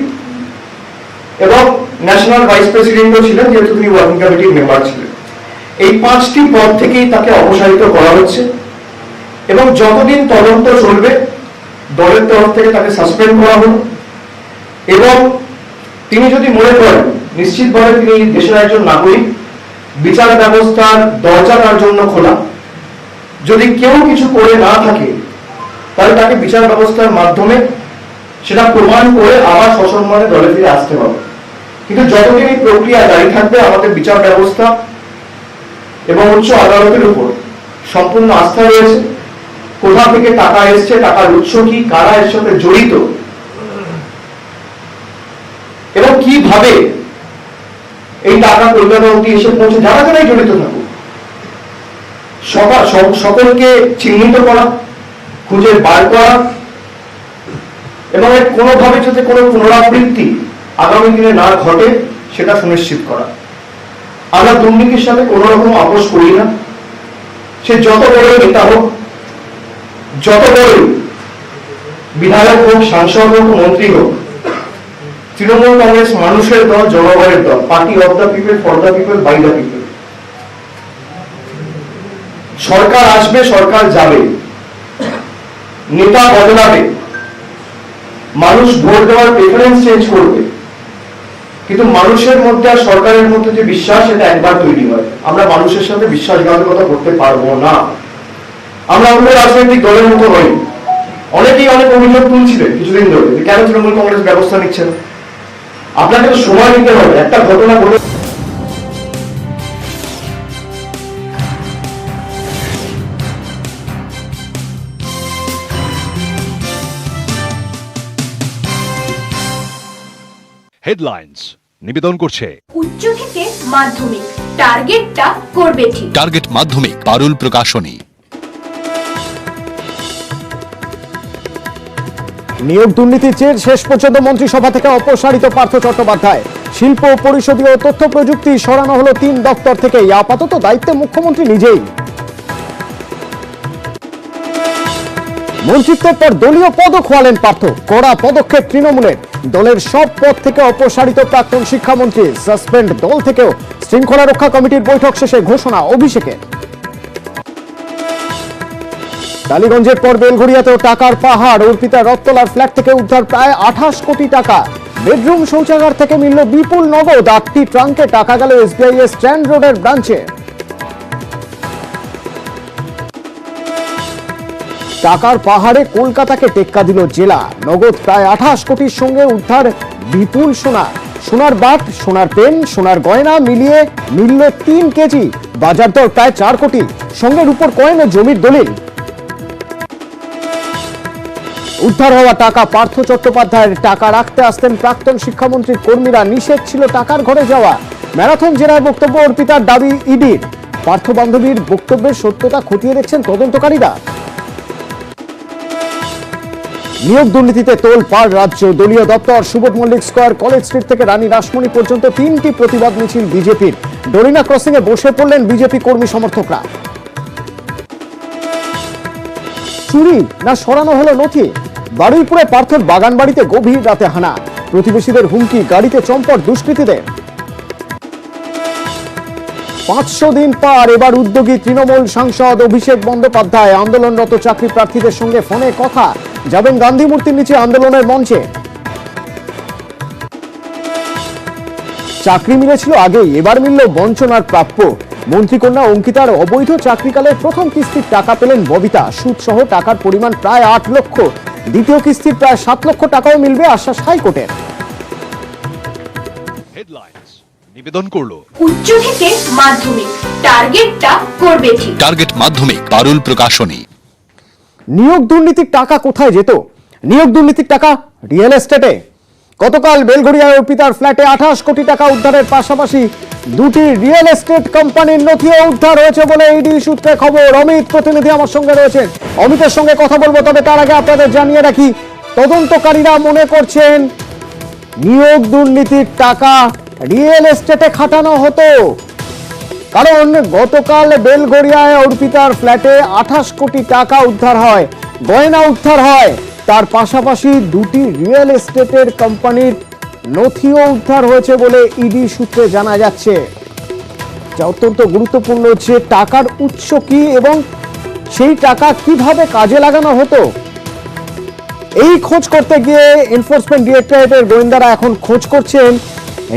এবং ন্যাশনাল ভাইস প্রেসিডেন্টও ছিলেন, যেহেতু তিনি ওয়ার্কিং কমিটির মেম্বার ছিলেন। এই 5টি পদ থেকেই তাকে অপসারিত করা হচ্ছে, এবং যতদিন তদন্ত চলবে দলের তরফ থেকে তাকে সাসপেন্ড করা হলো। এবং তিনি যদি মনে করেন নিশ্চিতভাবে তিনি দেশের একজন নাগরিক, বিচার ব্যবস্থার দরজা তার জন্য খোলা, যদি কেউ কিছু করে না থাকে তাহলে তাকে বিচার ব্যবস্থার মাধ্যমে সেটা প্রমাণ করে আবার সসম্মানে দলে ফিরে আসতে হবে। কিন্তু যতদিন এই প্রক্রিয়া জারি থাকবে, আমাদের বিচার ব্যবস্থা এবং উচ্চ আদালতের উপর সম্পূর্ণ আস্থা রয়েছে। কোথা থেকে টাকা এসছে, টাকার উৎস কি, কারা এর সাথে জড়িত, এবং কিভাবে এই টাকা কলকাতা অব্দি এসে পৌঁছে, যারা যারাই জড়িত থাকুক, সকলকে চিহ্নিত করা, খুঁজে বার করা, এবং এর কোনোভাবে যাতে কোনো পুনরাবৃত্তি আগামী দিনে না ঘটে সেটা সুনিশ্চিত করা। আমরা দুর্নীতির সাথে কোনো রকম আপোষ করি না, সে যত বড় নেতা হোক, যত বড় বিধায়ক হোক, সাংসদ হোক, মন্ত্রী হোক। তৃণমূল কংগ্রেস মানুষের দল, জনগণের দল, party of the people, for the people, by the people. সরকার আসবে, সরকার যাবে, নেতা বদলাবে, মানুষ ভোট দেওয়ার প্রেফারেন্স চেঞ্জ করবে, কিন্তু মানুষের মধ্যে আর সরকারের মধ্যে যে বিশ্বাস, এটা একবার তৈরি হয়। আমরা মানুষের সাথে বিশ্বাসঘাতকতা করতে পারবো না। আমরা অন্য রাজনৈতিক দলের মতো নই। অনেকেই অনেক অভিযোগ তুলছিলেন কিছুদিন ধরে, কেন তৃণমূল কংগ্রেস ব্যবস্থা নিচ্ছে না। আপনাকে তো সময় নিতে হবে। একটা ঘটনা ঘটে, হেডলাইন্স নিবেদন করছে উচ্চ থেকে মাধ্যমিক, টার্গেটটা করবে ঠিক। টার্গেট মাধ্যমিক, পারুল প্রকাশনী। নিয়োগ দুর্নীতির জের শেষ পর্যন্ত মন্ত্রিসভা থেকে অপসারিত পার্থ চট্টোপাধ্যায়। শিল্প, পরিষদীয় ও তথ্য প্রযুক্তি সরানো হলো 3 দপ্তর থেকে। আপাতত দায়িত্বে মুখ্যমন্ত্রী নিজেই। মন্ত্রিত্বের পর দলীয় পদও খোয়ালেন পার্থ। কড়া পদক্ষেপ তৃণমূলের। দলের সব পদ থেকে অপসারিত প্রাক্তন শিক্ষামন্ত্রী। সাসপেন্ড দল থেকেও। শৃঙ্খলা রক্ষা কমিটির বৈঠক শেষে ঘোষণা অভিষেকের। টালিগঞ্জের পর বেলঘড়িয়াতেও টাকার পাহাড়। অর্পিতা রত্তলার ফ্ল্যাট থেকে উদ্ধার প্রায় 28 কোটি টাকা। বেডরুম, শৌচাগার থেকে মিলল বিপুল নগদ। 8টি ট্রাঙ্কে টাকা গেল এসবিআই এর স্ট্যান্ড রোডের ব্রাঞ্চে। টাকার পাহাড়ে কলকাতাকে টেক্কা দিল জেলা। নগদ প্রায় 28 কোটির সঙ্গে উদ্ধার বিপুল সোনা। সোনার বাট, সোনার পেন, সোনার গয়না মিলিয়ে মিলল 3 কেজি। বাজার দর প্রায় 4 কোটি। সঙ্গে রূপোর কয়েন ও জমির দলিল। উদ্ধার হওয়া টাকা পার্থ চট্টোপাধ্যায়ের। টাকা রাখতে আসতেন প্রাক্তন শিক্ষামন্ত্রীর কর্মীরা। নিষেধ ছিল টাকার ঘরে যাওয়া। ম্যারাথন জেরায় বক্তব্য অর্পিতার দাবি ইডির। পার্থ বান্ধবীর বক্তব্যের সত্যতা খতিয়ে দেখছেন তদন্তকারীরা। নিয়োগ দুর্নীতিতে তোলপাড় রাজ্য। দলীয় দপ্তর, Subodh Mallick square, college street থেকে রানী রাসমণি পর্যন্ত 3টি প্রতিবাদ মিছিল বিজেপির। ডরিনা ক্রসিং এ বসে পড়লেন বিজেপি কর্মী সমর্থকরা। চুরি না সরানো হলো নথি? বারুইপুরে পার্থর বাগান বাড়িতে গভীর রাতে হানা। প্রতিবেশীদের হুমকি, গাড়িতে চম্পট দুষ্কৃতীদের। 500 দিন পার, এবার উদ্যোগী তৃণমূল সাংসদ অভিষেক বন্দ্যোপাধ্যায়। আন্দোলনরত চাকরি প্রার্থীদের সঙ্গে ফোনে কথা, যাবেন গান্ধী মূর্তির নিচে আন্দোলনের মঞ্চে। চাকরি মিলেছিল আগেই, এবার মিলল বঞ্চনার প্রাপ্য। মন্ত্রীকন্যা অঙ্কিতার অবৈধ চাকরিকালের প্রথম কিস্তির টাকা পেলেন ববিতা। সুদ সহ টাকার পরিমাণ প্রায় 8 লক্ষ। দ্বিতীয় কিস্তির প্রায় 7 লক্ষ টাকাও মিলবে আশ্বাস হাইকোর্টের। নিবেদন করলো উচ্চ থেকে মাধ্যমিক, টার্গেটটা করবে ঠিক। টার্গেট মাধ্যমিক, পারুল প্রকাশনী। নিয়োগ দুর্নীতির টাকা কোথায় যেত? নিয়োগ দুর্নীতির টাকা রিয়েল এস্টেটে। গতকাল বেলঘরিয়ায় অর্পিতার ফ্ল্যাটে 28 কোটি টাকা উদ্ধারের পাশাপাশি 2টি রিয়েল এস্টেট কোম্পানির নথিও উদ্ধার হয়েছে বলে ইডি সূত্রে খবর। অমিত প্রতিনিধি আমার সঙ্গে রয়েছেন, অমিতের সঙ্গে কথা বলবো। তবে তার আগে আপনাদের জানিয়ে রাখি, তদন্তকারীরা মনে করছেন নিয়োগ দুর্নীতির টাকা রিয়েল এস্টেটে খাটানো হতো। কারণ গতকাল বেলঘরিয়ায় অর্পিতার ফ্ল্যাটে 28 কোটি টাকা উদ্ধার হয়, গয়না উদ্ধার হয়। তার পাশাপাশি 2টি রিয়েল এস্টেটের কোম্পানির নথিও উদ্ধার হয়েছে বলে ইডি সূত্রে জানা যাচ্ছে। যা অত্যন্ত গুরুত্বপূর্ণ যে টাকার উৎস কি এবং সেই টাকা কিভাবে কাজে লাগানো হতো, এই খোঁজ করতে গিয়ে এনফোর্সমেন্ট ডিরেক্টরেটের গোয়েন্দারা এখন খোঁজ করছেন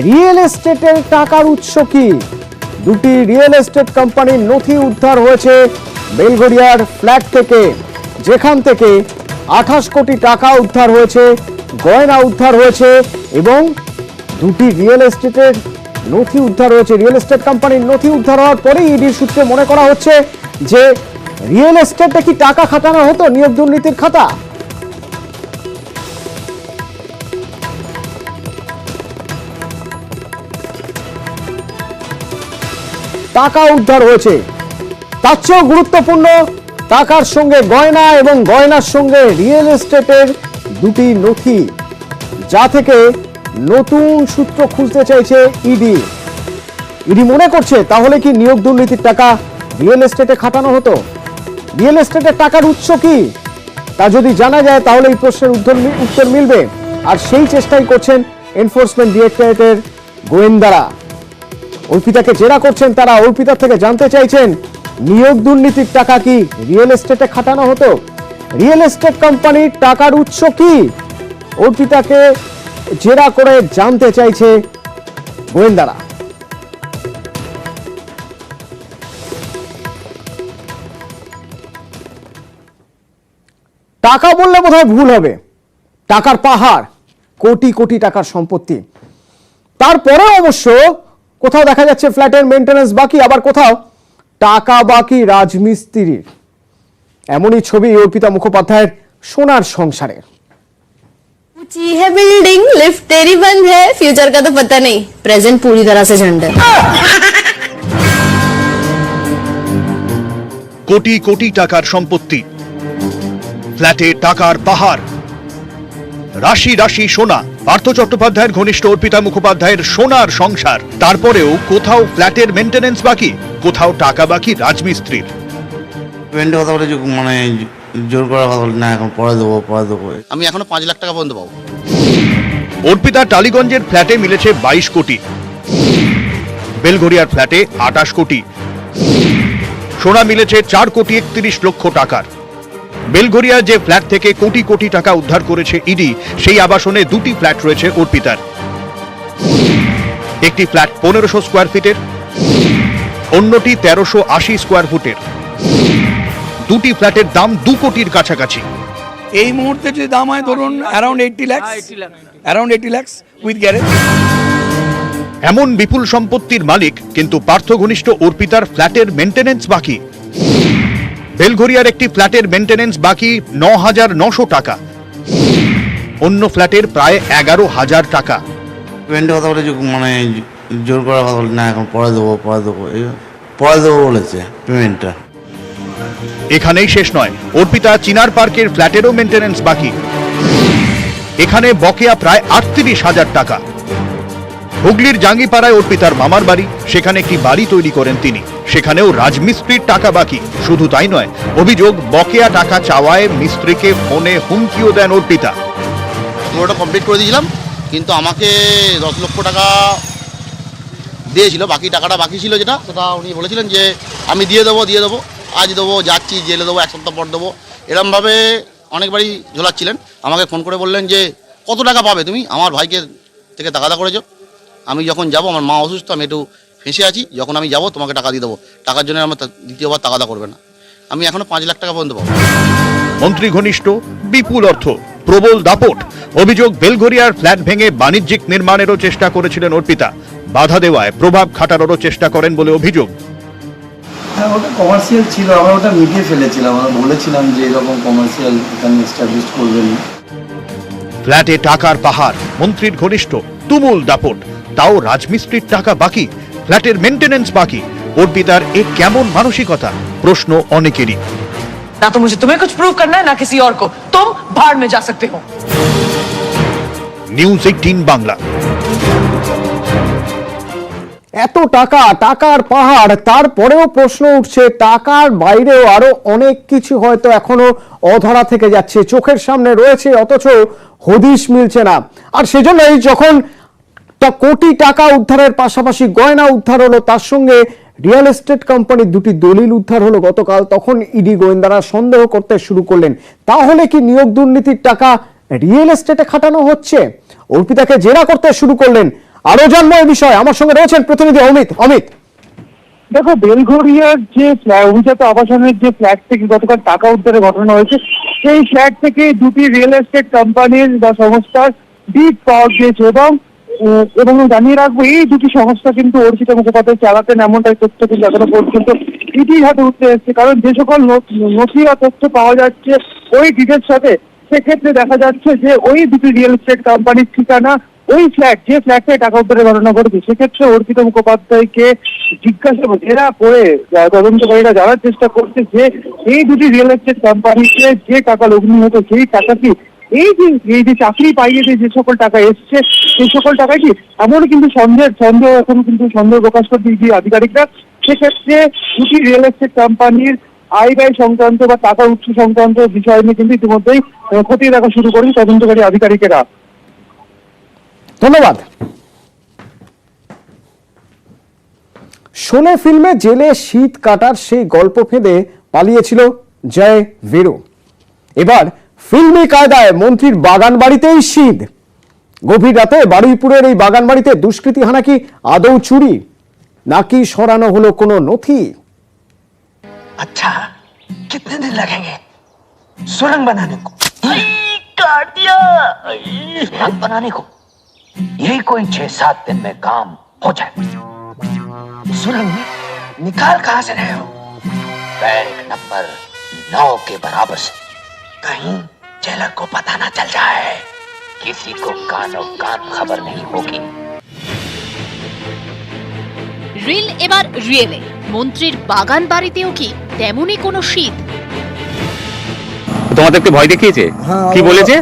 রিয়েল এস্টেটের টাকার উৎস কি। 2টি রিয়েল এস্টেট কোম্পানির নথি উদ্ধার হয়েছে বেলঘরিয়ার ফ্ল্যাট থেকে, যেখান থেকে 28 কোটি টাকা উদ্ধার হয়েছে, গয়না উদ্ধার হয়েছে এবং 2টি রিয়েল এস্টেটের নথি উদ্ধার হয়েছে। রিয়েল এস্টেট কোম্পানির নথি উদ্ধার হওয়ার পরে ইডির সূত্রে মনে করা হচ্ছে যে রিয়েল এস্টেটে কি টাকা খাটানো হতো নিয়োগ দুর্নীতির খাতা। টাকা উদ্ধার হয়েছে, তার চেয়েও গুরুত্বপূর্ণ টাকার সঙ্গে গয়না এবং গয়নার সঙ্গে রিয়েল এস্টেটের 2টি নথি, যা থেকে নতুন সূত্র খুঁজতে চাইছে ইডি। ইডি মনে করছে তাহলে কি নিয়োগ দুর্নীতির টাকা রিয়েল এস্টেটে খাটানো হতো? রিয়েল এস্টেটের টাকার উৎস কি তা যদি জানা যায় তাহলে এই প্রশ্নের উত্তর মিলবে। আর সেই চেষ্টাই করছেন এনফোর্সমেন্ট ডিরেক্টরেটের গোয়েন্দারা। অর্পিতাকে জেরা করছেন তারা। অর্পিতার থেকে জানতে চাইছেন নিয়োগ দুর্নীতির টাকা কি রিয়েল এস্টেটে খাটানো হতো? রিয়েল এস্টেট কোম্পানির টাকার উৎস কি? অর্পিতাকে জেরা করে জানতে চাইছে গোয়েন্দারা। টাকা বললে বোধহয় ভুল হবে, টাকার পাহাড়, কোটি কোটি টাকার সম্পত্তি। তারপরে অবশ্য কোথাও দেখা যাচ্ছে ফ্ল্যাটের মেইনটেনেন্স বাকি, আবার কোথাও টাকা বাকি রাজমিস্ত্রির। এমনই ছবি অর্পিতা মুখোপাধ্যায়ের সোনার সংসারে। ऊंची है बिल्डिंग, लिफ्ट तेरी बंद है, फ्यूचर का तो पता नहीं, प्रेजेंट पूरी तरह से झंड है। কোটি কোটি টাকার সম্পত্তি, ফ্ল্যাটে টাকার পাহাড়, রাশি রাশি সোনা। পার্থ চট্টোপাধ্যায়ের ঘনিষ্ঠ অর্পিতা মুখোপাধ্যায়ের সোনার সংসার। তারপরেও কোথাও ফ্ল্যাটের মেইনটেনেন্স বাকি, কোথাও টাকা বাকি রাজমিস্ত্রির। কথা বলে মানে জোর করার কথা বলি না, এখন পরে দেবো। আমি এখনো 5 লাখ টাকা পর্যন্ত পাবো। অর্পিতা টালিগঞ্জের ফ্ল্যাটে মিলেছে 22 কোটি, বেলঘরিয়ার ফ্ল্যাটে 28 কোটি, সোনা মিলেছে 4 কোটি 31 লক্ষ টাকার। বেলঘরিয়া যে ফ্ল্যাট থেকে কোটি কোটি টাকা উদ্ধার করেছে ইডি, সেই আবাসনে 2টি ফ্ল্যাট রয়েছে অর্পিতার। একটি ফ্ল্যাট 1500 স্কোয়ার ফিটের, অন্যটি 1380 স্কোয়ার ফুটের। 2টি ফ্ল্যাটের দাম 2 কোটির কাছাকাছি। এই মুহূর্তে যদি দাম হয় ধরুন অ্যারাউন্ড 80 লাখ উইথ গ্যারেজ। এমন বিপুল সম্পত্তির মালিক কিন্তু পার্থ ঘনিষ্ঠ অর্পিতার ফ্ল্যাটের মেইনটেনেন্স বাকি। বেলঘরিয়ার একটি ফ্ল্যাটের মেইনটেনেন্স বাকি 9,900 টাকা, অন্য ফ্ল্যাটের প্রায় 11,000 টাকা। কথা বলে মানে জোর করার কথা বলি না, এখন পরে দেবো। পরে দেবো বলেছে পেমেন্টটা। এখানেই শেষ নয়, অর্পিতা চিনার পার্কের ফ্ল্যাটেরও মেইনটেনেন্স বাকি। এখানে বকেয়া প্রায় 38,000 টাকা। হুগলির জাঙ্গিপাড়ায় অর্পিতার মামার বাড়ি, সেখানে একটি বাড়ি তৈরি করেন তিনি, সেখানেও রাজমিস্ত্রির টাকা বাকি। শুধু তাই নয়, অভিযোগ বকেয়া টাকা চাওয়ায় মিস্ত্রিকে ফোনে হুমকিও দেন অর্পিতা। পুরোটা কমপ্লিট করে দিয়েছিলাম, কিন্তু আমাকে 10 লক্ষ টাকা দিয়েছিল, বাকি টাকাটা বাকি ছিল যেটা, সেটা উনি বলেছিলেন যে আমি দিয়ে দেবো আজ দেবো, যাচ্ছি জেলে দেবো, 1 সপ্তাহ পর দেবো, এরমভাবে অনেকবারই ঝোলাচ্ছিলেন। আমাকে ফোন করে বললেন যে কত টাকা পাবে তুমি, আমার ভাইকে থেকে তাগাদা করেছো, আমি যখন যাব, আমার মা অসুস্থ, আমি একটু ফেঁসে আছি, যখন আমি যাব তোমাকে টাকা দিয়ে দেবো, টাকার জন্য আমার দ্বিতীয়বার তাগাদা করবে না। আমি এখনো 5 লাখ টাকা পর্যন্ত পাবো। মন্ত্রী ঘনিষ্ঠ, বিপুল অর্থ, প্রবল দাপট। অভিযোগ বেলঘরিয়ার ফ্ল্যাট ভেঙে বাণিজ্যিক নির্মাণেরও চেষ্টা করেছিলেন অর্পিতা, বাধা দেওয়ায় প্রভাব খাটানোরও চেষ্টা করেন বলে অভিযোগ। হ্যাঁ, ওটা কমার্শিয়াল ছিল, আমরা ওটা মিটিয়ে ফেলেছিলাম, আমরা বলেছিলাম যে এরকম কমার্শিয়াল এখানে এস্টাবলিশ করবেন। ফ্ল্যাটে টাকার পাহাড়, মন্ত্রীর ঘনিষ্ঠ, তুমুল দাপট, তাও রাজমিস্ত্রির টাকা বাকি, ফ্ল্যাটের মেইনটেনেন্স বাকি। অর্পিতার এ কেমন মানসিকতা, প্রশ্ন অনেকেরই। ना तो मुझे तुम्हें कुछ प्रूव करना है ना किसी और को, तुम भाड़ में जा सकते हो। নিউজ 18 বাংলা। এত টাকা, টাকার পাহাড়, তারপরেও প্রশ্ন উঠছে টাকার বাইরেও আরো অনেক কিছু হয়তো এখনো অধরা থেকে যাচ্ছে, চোখের সামনে রয়েছে অথচ হদিশ মিলছে না। আর সেজন্যই যখন কোটি টাকা উদ্ধারের পাশাপাশি গয়না উদ্ধার হলো, তার সঙ্গে রিয়েল এস্টেট কোম্পানির 2টি দলিল উদ্ধার হলো গতকাল, তখন ইডি গোয়েন্দারা সন্দেহ করতে শুরু করলেন, তাহলে কি নিয়োগ দুর্নীতির টাকা রিয়েল এস্টেটে খাটানো হচ্ছে? অর্পিতাকে জেরা করতে শুরু করলেন। আরো জানবো এই বিষয়ে, আমার সঙ্গে রয়েছেন প্রতিনিধি অমিত। দেখো, বেলঘরিয়ার যে অভিজাত আবাসনের যে ফ্ল্যাট থেকে গতকাল টাকা উদ্ধারের ঘটনা হয়েছে, সেই ফ্ল্যাট থেকে 2টি রিয়েল এস্টেট কোম্পানির বা সংস্থার ডিড পাওয়া গিয়েছে এবং জানিয়ে রাখবো, এই 2টি সংস্থা কিন্তু অর্পিতা মুখোপাধ্যায় চালাতেন, এমনটাই তথ্য কিন্তু এখনো পর্যন্ত ইডির হাতে উঠতে এসছে। কারণ যে সকল নথি বা তথ্য পাওয়া যাচ্ছে ওই ডিটের সাথে, সেক্ষেত্রে দেখা যাচ্ছে যে ওই 2টি রিয়েল এস্টেট কোম্পানির ঠিকানা ওই ফ্ল্যাট, যে ফ্ল্যাটে টাকা উদ্ধারের ঘটনা ঘটেছে। সেক্ষেত্রে অর্পিতা মুখোপাধ্যায়কে জিজ্ঞাসা জেরা করে তদন্তকারীরা জানার চেষ্টা করছে যে এই 2টি রিয়েল এস্টেট কোম্পানিতে যে টাকা লগ্নি হতো, সেই টাকা কি এই যে চাকরি পাইয়ে যে সকল টাকা এসছে, সেই সকল টাকা কি, এমনও কিন্তু সন্দেহ এখন কিন্তু সন্দেহ প্রকাশ করছে ইডি আধিকারিকরা। সেক্ষেত্রে 2টি রিয়েল এস্টেট কোম্পানির আয় ব্যয় সংক্রান্ত বা টাকা উৎস সংক্রান্ত বিষয় নিয়ে কিন্তু ইতিমধ্যেই খতিয়ে দেখা শুরু করেন তদন্তকারী আধিকারিকেরা। ধন্যবাদ। শোলে ফিল্মে জেলে শীত কাটার সেই গল্প ফেঁদে পালিয়েছিল জয় ভীরু। এবার ফিল্মি কায়দায় মন্ত্রীর বাগান বাড়িতেই শীত। গভীর রাতে বারুইপুরের এই বাগান বাড়িতে দুষ্কৃতী হানা কি আদৌ চুরি, নাকি সরানো হলো কোনো নথি? अच्छा, कितने दिन लगेंगे सुरंग बनाने को? काट दिया। सुरंग बनाने को यही कोई 6-7 दिन में काम हो जाए। सुरंग निकाल कहां से रहे हो? बैंक नंबर 9 के बराबर से। कहीं जेलर को पता ना चल जाए, किसी को कानो कान खबर नहीं होगी। রিল এবার রিয়েলে মন্ত্রীর বাগান বাড়িতেও কি তেমনই কোনো শীত? তোমাদেরকে ভয় দেখিয়েছে? কি বলেছে?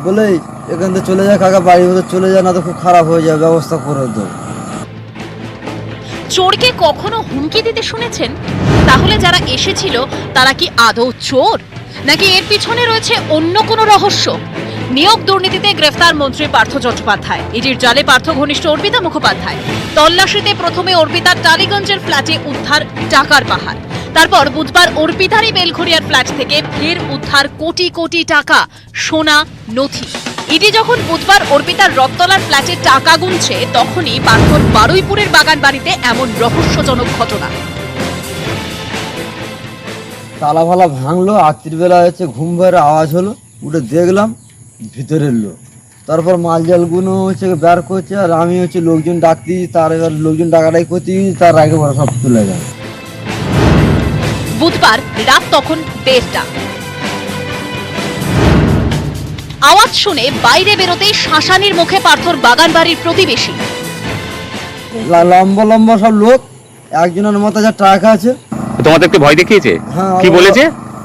বলে এখান থেকে চলে যা কাকা, বাড়ির মধ্যে চলে যা, না তো খুব খারাপ হয়ে যাবে, ব্যবস্থা করে দাও। চোরকে কখনো হুমকি দিতে শুনেছেন? তাহলে যারা এসেছিল তারা কি আদৌ চোর, নাকি এর পিছনে রয়েছে অন্য কোনো রহস্য? নিয়োগ দুর্নীতিতে গ্রেফতার মন্ত্রী পার্থ চট্টোপাধ্যায়, ইডির জালে পার্থ ঘনিষ্ঠ অর্পিতা মুখোপাধ্যায়। তল্লাশিতে প্রথমে অর্পিতার টালিগঞ্জের ফ্ল্যাটে উদ্ধার টাকার পাহাড়, তারপর বুধবার অর্পিতারই বেলঘরিয়ার ফ্ল্যাট থেকে ফের উদ্ধার কোটি কোটি টাকা, সোনা, নথি। ইডি যখন বুধবার অর্পিতার রথতলার ফ্ল্যাটে টাকা গুনছে, তখনই পার্থর বারুইপুরের বাগান বাড়িতে এমন রহস্যজনক ঘটনা। তালা ফালা ভাঙলো, রাত্রিবেলা হচ্ছে ঘুম ভরে আওয়াজ হলো, উঠে দেখলাম ভিতরের লোক। তারপর মাল জালগুলো হচ্ছে বের করছে, আর আমি হচ্ছে লোকজন ডাক দিয়েছি, তার এবার লোকজন ডাকাটাই করতে তার আগে বড় সব তুলে যায়। বুধবার রাত তখন 1:30টা। আওয়াজ শুনে বাইরে বেরোতেই শাসানির মুখে পার্থর বাগান বাড়ির প্রতিবেশী। লম্বা লম্বা সব লোক, একজনের মতো যা টাকা আছে। তোমাদেরকে ভয় দেখিয়েছে? হ্যাঁ, কি বলেছে?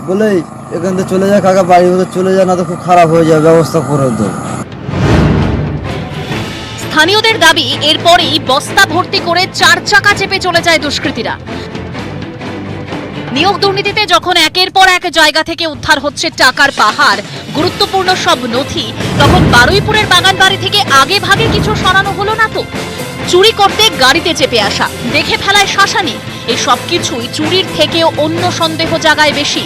বলে এখান থেকে চলে যায় কাকা, বাড়ির মতো চলে যায়, না তো খুব খারাপ হয়ে যায়, ব্যবস্থা করে দেবো। স্থানীয়দের দাবি এরপরেই বস্তা ভর্তি করে 4 চাকা চেপে চলে যায় দুষ্কৃতীরা। নিয়োগ দুর্নীতিতে যখন একের পর এক জায়গা থেকে উদ্ধার হচ্ছে টাকার পাহাড়, গুরুত্বপূর্ণ সব নথি, তখন বারুইপুরের বাগান বাড়ি থেকে আগে ভাগে কিছু সরানো হলো না তো? চুরি করতে গাড়িতে চেপে আসা, দেখে ফেলায় শাসানি, এই সব কিছুই চুরির থেকেও অন্য সন্দেহ জাগায় বেশি।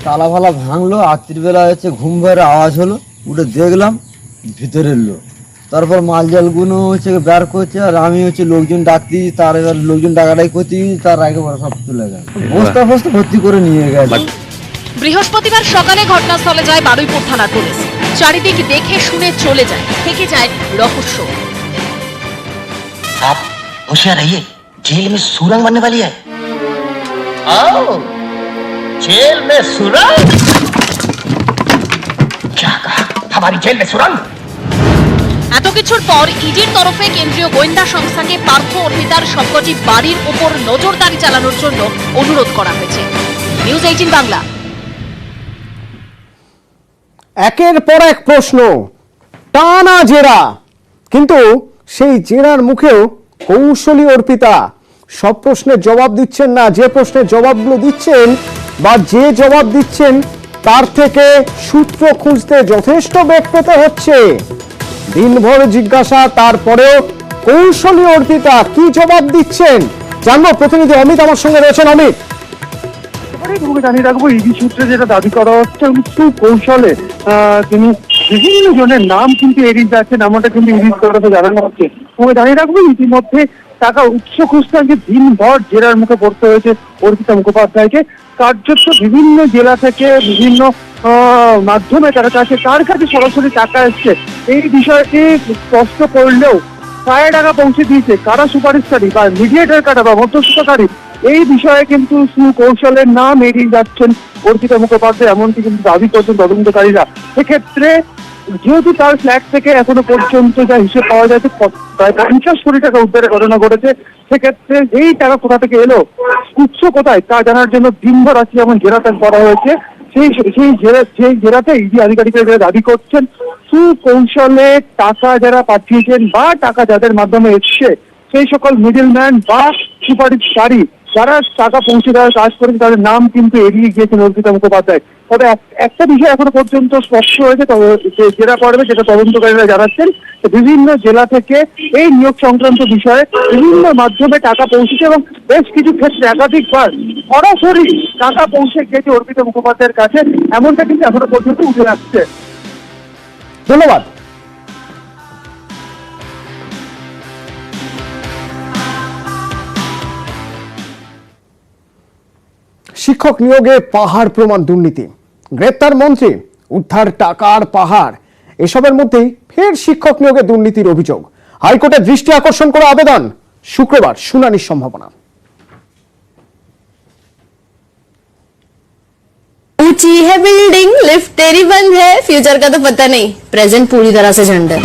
তালা ফালা ভাঙলো, রাত্রিবেলা হচ্ছে ঘুম ভরে আওয়াজ হলো, উঠে দেখলাম ভিতরে এলো। তারপর মাল জালগুলো হচ্ছে বের করছে, আর আমি হচ্ছে লোকজন ডাকতি, তার এবার লোকজন ডাকাটাই করতে, তার একেবারে সব তুলে গেল, বস্তা ফস্তা ভর্তি করে নিয়ে গেছে। বৃহস্পতিবার সকালে ঘটনাস্থলে যায় বারুইপুর থানার পুলিশ। চারিদিক দেখে শুনে চলে যায়, থেকে যায় রহস্য। आप होशियार रहिए, जेल में सुरंग बनने वाली है। आओ, जेल में सुरंग? क्या कहा? हमारी जेल में सुरंग? এত কিছুর পর ইডির তরফে কেন্দ্রীয় গোয়েন্দা সংস্থাকে পার্থ অর্পিতার সবকটি বাড়ির উপর নজরদারি চালানোর জন্য অনুরোধ করা হয়েছে। নিউজ 18 বাংলা। একের পর এক প্রশ্ন, টানা জেরা, কিন্তু সেই জেরার মুখেও কৌশলী অর্পিতা সব প্রশ্নের জবাব দিচ্ছেন না। যে প্রশ্নের জবাবগুলো দিচ্ছেন বা যে জবাব দিচ্ছেন তার থেকে সূত্র খুঁজতে যথেষ্ট বেগ পেতে হচ্ছে। দিনভর জিজ্ঞাসা, তারপরেও কৌশলী অর্পিতা কি জবাব দিচ্ছেন জানবো। প্রতিনিধি অমিত আমার সঙ্গে রয়েছেন। অমিত, জানিয়ে রাখবো, ইডি সূত্রে যেটা দাবি করা হচ্ছে, কৌশলে তিনি বিভিন্ন জনের নাম কিন্তু এড়িয়ে যাচ্ছেন, এমনটা কিন্তু ইডির তরফে জানানো হচ্ছে। তোমাকে জানিয়ে রাখবো, ইতিমধ্যে টাকা উৎস খুঁজতে দিনভর জেরার মুখে পড়তে হয়েছে অর্পিতা মুখোপাধ্যায়কে। কার্যত বিভিন্ন জেলা থেকে বিভিন্ন মাধ্যমে তার কাছে সরাসরি টাকা এসছে। এই বিষয়টি স্পষ্ট করলেও কারা টাকা পৌঁছে দিয়েছে, কারা সুপারিশকারী বা মিডিয়েটর কারা বা মধ্যস্থতাকারী, এই বিষয়ে কিন্তু সুকৌশলের নাম এড়িয়ে যাচ্ছেন অর্পিতা মুখোপাধ্যায়, এমনকি কিন্তু দাবি করছেন তদন্তকারীরা। সেক্ষেত্রে যেহেতু তার ফ্ল্যাট থেকে এখনো পর্যন্ত যা হিসেব পাওয়া যাচ্ছে প্রায় 50 কোটি টাকা উদ্ধারের ঘটনা ঘটেছে, সেক্ষেত্রে এই টাকা কোথা থেকে এলো, উৎস কোথায়, তা জানার জন্য দিনভর আজকে যেমন জেরাটা করা হয়েছে। সেই জেরাতে ইডি আধিকারিকরা দাবি করছেন সুকৌশলে টাকা যারা পাঠিয়েছেন বা টাকা যাদের মাধ্যমে এসছে, সেই সকল মিডলম্যান বা সুপারিশকারী যারা টাকা পৌঁছে দেওয়ার কাজ করেছে, তাদের নাম কিন্তু এড়িয়ে গিয়েছেন অর্পিতা মুখোপাধ্যায়। তবে একটা বিষয় এখনো পর্যন্ত স্পষ্ট হয়েছে, জেরা করবে যেটা তদন্তকারীরা জানাচ্ছেন, বিভিন্ন জেলা থেকে এই নিয়োগ সংক্রান্ত বিষয়ে বিভিন্ন মাধ্যমে টাকা পৌঁছেছে এবং বেশ কিছু ক্ষেত্রে একাধিকবার সরাসরি টাকা পৌঁছে গিয়েছে অর্পিতা মুখোপাধ্যায়ের কাছে, এমনটা কিন্তু এখনো পর্যন্ত উঠে আসছে। ধন্যবাদ। শিক্ষক নিয়োগে পাহাড় প্রমাণ দুর্নীতি, গ্রেপ্তার মন্ত্রী, উদ্ধার টাকার পাহাড়, এসবের মধ্যেই ফের শিক্ষক নিয়োগে দুর্নীতির অভিযোগ। হাইকোর্টের দৃষ্টি আকর্ষণ করে আবেদন, শুক্রবার শুনানির সম্ভাবনা। ऊंची है बिल्डिंग, लिफ्ट तेरी बंद है, फ्यूचर का तो पता नहीं, प्रेजेंट पूरी तरह से झंड है।